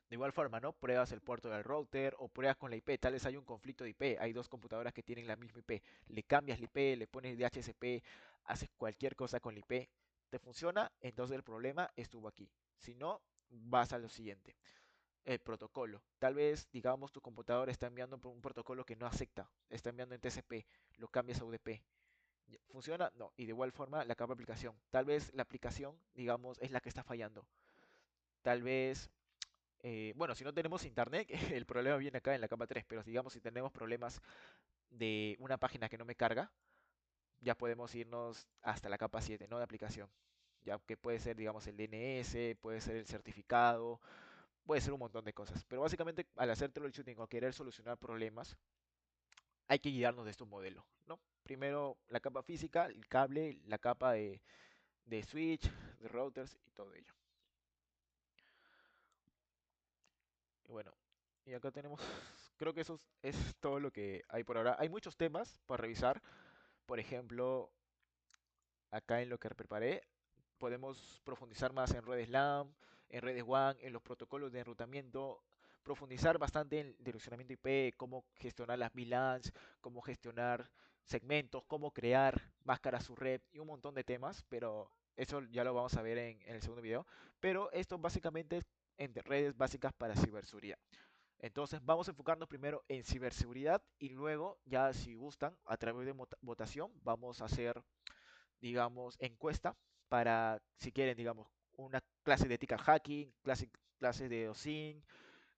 De igual forma, ¿no? Pruebas el puerto del router o pruebas con la IP. Tal vez hay un conflicto de IP. Hay dos computadoras que tienen la misma IP. Le cambias la IP, le pones DHCP, haces cualquier cosa con la IP. ¿Te funciona? Entonces el problema estuvo aquí. Si no, vas a lo siguiente. El protocolo. Tal vez, digamos, tu computador está enviando por un protocolo que no acepta. Está enviando en TCP. Lo cambias a UDP. ¿Funciona? No. Y de igual forma, la capa de aplicación. Tal vez la aplicación, digamos, es la que está fallando. Tal vez bueno, si no tenemos internet, el problema viene acá en la capa 3, pero digamos si tenemos problemas de una página que no me carga, ya podemos irnos hasta la capa 7, ¿no? De aplicación. ya que puede ser, digamos, el DNS, puede ser el certificado, puede ser un montón de cosas. Pero básicamente, al hacer troubleshooting o querer solucionar problemas, hay que guiarnos de estos modelos, ¿no? Primero la capa física, el cable, la capa de switch, de routers y todo ello. Y bueno, y acá tenemos, creo que eso es todo lo que hay por ahora. Hay muchos temas para revisar. Por ejemplo, acá en lo que preparé, podemos profundizar más en redes LAN, en redes WAN, en los protocolos de enrutamiento, profundizar bastante en direccionamiento IP, cómo gestionar las VLANs, cómo gestionar segmentos, cómo crear máscaras subred y un montón de temas, pero eso ya lo vamos a ver en el segundo video. Pero esto básicamente es en redes básicas para ciberseguridad. Entonces vamos a enfocarnos primero en ciberseguridad y luego ya si gustan a través de votación vamos a hacer, digamos, encuesta para, si quieren, digamos, una clase de ethical hacking, clases de OSINT,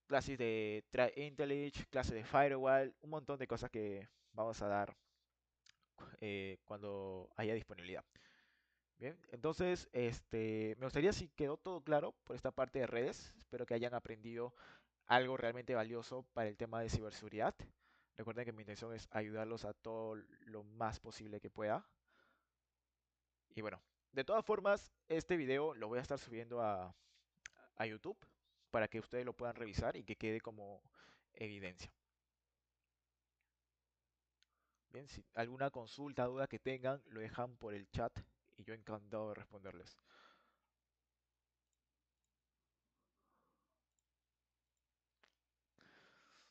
clases de Threat Intelligence, clases de Firewall, un montón de cosas que vamos a dar cuando haya disponibilidad. Bien, entonces, me gustaría si quedó todo claro por esta parte de redes. Espero que hayan aprendido algo realmente valioso para el tema de ciberseguridad. Recuerden que mi intención es ayudarlos a todo lo más posible que pueda. Y bueno, de todas formas, este video lo voy a estar subiendo a YouTube para que ustedes lo puedan revisar y que quede como evidencia. Bien, si alguna consulta, duda que tengan, lo dejan por el chat y yo encantado de responderles.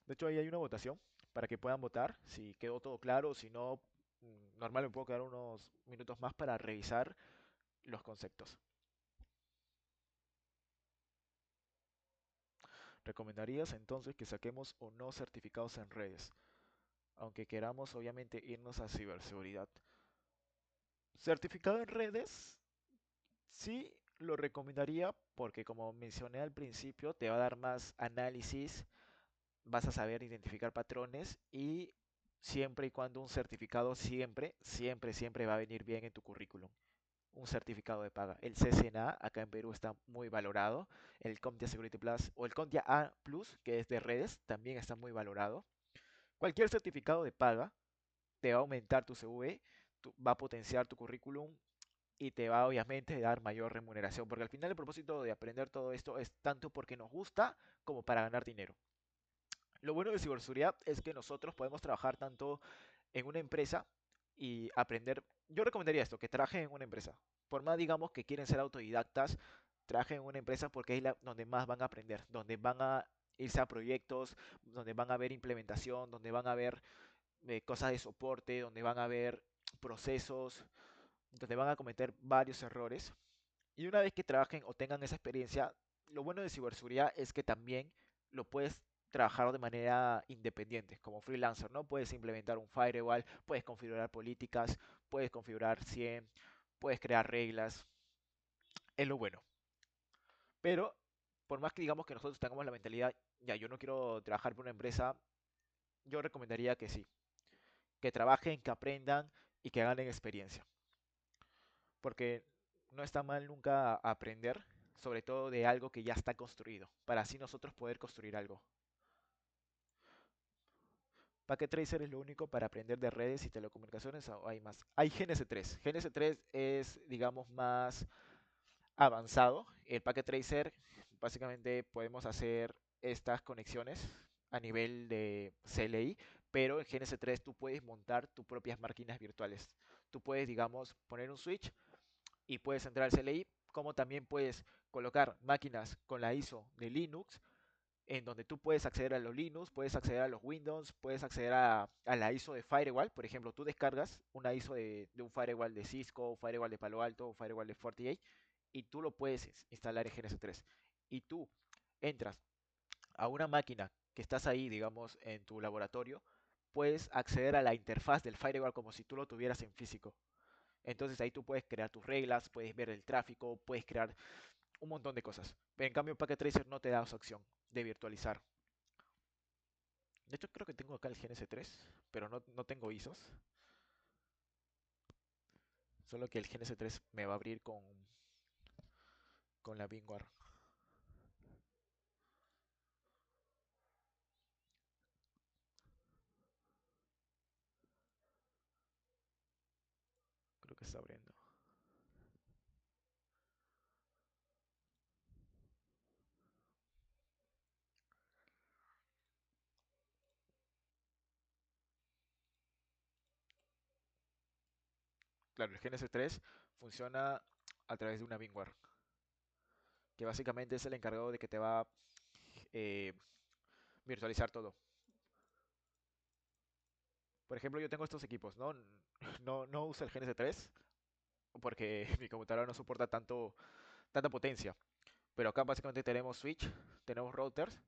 De hecho, ahí hay una votación para que puedan votar si quedó todo claro, si no, normal me puedo quedar unos minutos más para revisar los conceptos. ¿Recomendarías entonces que saquemos o no certificados en redes? Aunque queramos obviamente irnos a ciberseguridad. Certificado en redes, sí lo recomendaría porque como mencioné al principio, te va a dar más análisis, vas a saber identificar patrones y siempre y cuando un certificado siempre va a venir bien en tu currículum. Un certificado de paga. El CCNA acá en Perú está muy valorado. El CompTIA Security Plus o el CompTIA A Plus, que es de redes, también está muy valorado. Cualquier certificado de paga te va a aumentar tu CV, va a potenciar tu currículum y te va obviamente a dar mayor remuneración, porque al final el propósito de aprender todo esto es tanto porque nos gusta como para ganar dinero. Lo bueno de ciberseguridad es que nosotros podemos trabajar tanto en una empresa y aprender. Yo recomendaría esto, que trabajen en una empresa. Por más digamos que quieren ser autodidactas, trabajen en una empresa porque es donde más van a aprender, donde van a irse a proyectos, donde van a ver implementación, donde van a ver cosas de soporte, donde van a ver procesos, donde van a cometer varios errores. Y una vez que trabajen o tengan esa experiencia, lo bueno de ciberseguridad es que también lo puedes trabajar de manera independiente, como freelancer, ¿no? Puedes implementar un firewall, puedes configurar políticas, puedes configurar 100, puedes crear reglas, es lo bueno. Pero, por más que digamos que nosotros tengamos la mentalidad, ya, yo no quiero trabajar por una empresa, yo recomendaría que sí, que trabajen, que aprendan y que ganen experiencia. Porque no está mal nunca aprender, sobre todo de algo que ya está construido, para así nosotros poder construir algo. Packet Tracer es lo único para aprender de redes y telecomunicaciones, o hay más. Hay GNS3. GNS3 es, digamos, más avanzado. El Packet Tracer, básicamente podemos hacer estas conexiones a nivel de CLI, pero en GNS3 tú puedes montar tus propias máquinas virtuales. Tú puedes, digamos, poner un switch y puedes entrar al CLI, como también puedes colocar máquinas con la ISO de Linux, en donde tú puedes acceder a los Linux, puedes acceder a los Windows, puedes acceder a la ISO de Firewall. Por ejemplo, tú descargas una ISO de un Firewall de Cisco, Firewall de Palo Alto, Firewall de FortiGate, y tú lo puedes instalar en GNS3. Y tú entras a una máquina que estás ahí, digamos, en tu laboratorio, puedes acceder a la interfaz del Firewall como si tú lo tuvieras en físico. Entonces ahí tú puedes crear tus reglas, puedes ver el tráfico, puedes crear un montón de cosas. Pero en cambio Packet Tracer no te da esa opción de virtualizar. De hecho creo que tengo acá el GNS3, pero no tengo ISOs. Solo que el GNS3 me va a abrir con con la VMware. Creo que está abriendo. Claro, el GNS 3 funciona a través de una VMware, que básicamente es el encargado de que te va a virtualizar todo. Por ejemplo, yo tengo estos equipos, ¿no? No uso el GNS 3 porque mi computadora no soporta tanta potencia. Pero acá básicamente tenemos switch, tenemos routers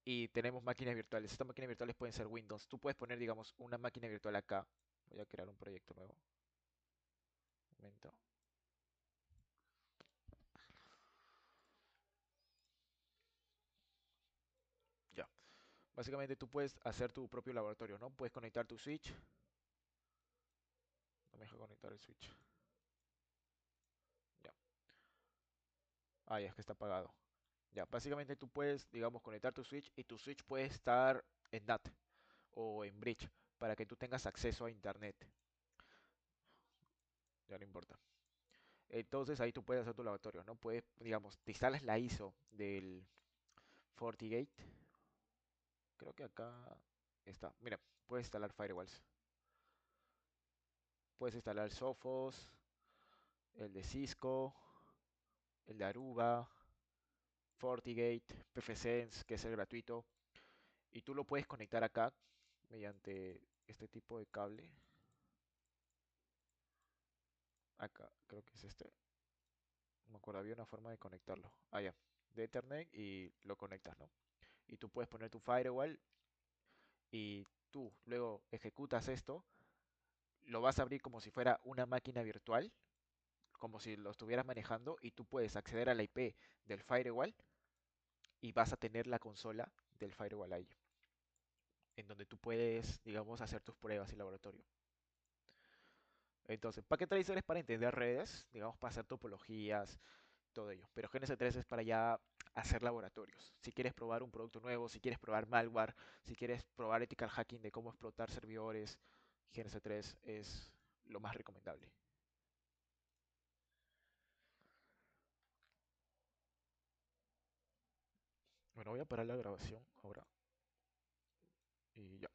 y tenemos máquinas virtuales. Estas máquinas virtuales pueden ser Windows. Tú puedes poner, digamos, una máquina virtual acá. Voy a crear un proyecto nuevo. Un momento. Ya. Básicamente tú puedes hacer tu propio laboratorio, ¿no? Puedes conectar tu switch. No me deja conectar el switch. Ya. Ah, ya es que está apagado. Ya, básicamente tú puedes, digamos, conectar tu switch y tu switch puede estar en NAT o en bridge para que tú tengas acceso a internet. Ya no importa. Entonces ahí tú puedes hacer tu laboratorio, ¿no? Puedes, digamos, te instalas la ISO del FortiGate. Creo que acá está. Mira, puedes instalar firewalls. Puedes instalar Sophos, el de Cisco, el de Aruba, FortiGate, PFSense, que es el gratuito. Y tú lo puedes conectar acá mediante este tipo de cable. Acá, creo que es este. No me acuerdo, había una forma de conectarlo. Ah, ya. De Ethernet y lo conectas, ¿no? Y tú puedes poner tu firewall y tú luego ejecutas esto, lo vas a abrir como si fuera una máquina virtual, como si lo estuvieras manejando y tú puedes acceder a la IP del firewall y vas a tener la consola del firewall ahí, en donde tú puedes, digamos, hacer tus pruebas y laboratorio. Entonces, Packet Tracer es para entender redes, digamos, para hacer topologías, todo ello. Pero GNS3 es para ya hacer laboratorios. Si quieres probar un producto nuevo, si quieres probar malware, si quieres probar ethical hacking de cómo explotar servidores, GNS3 es lo más recomendable. Bueno, voy a parar la grabación ahora y ya.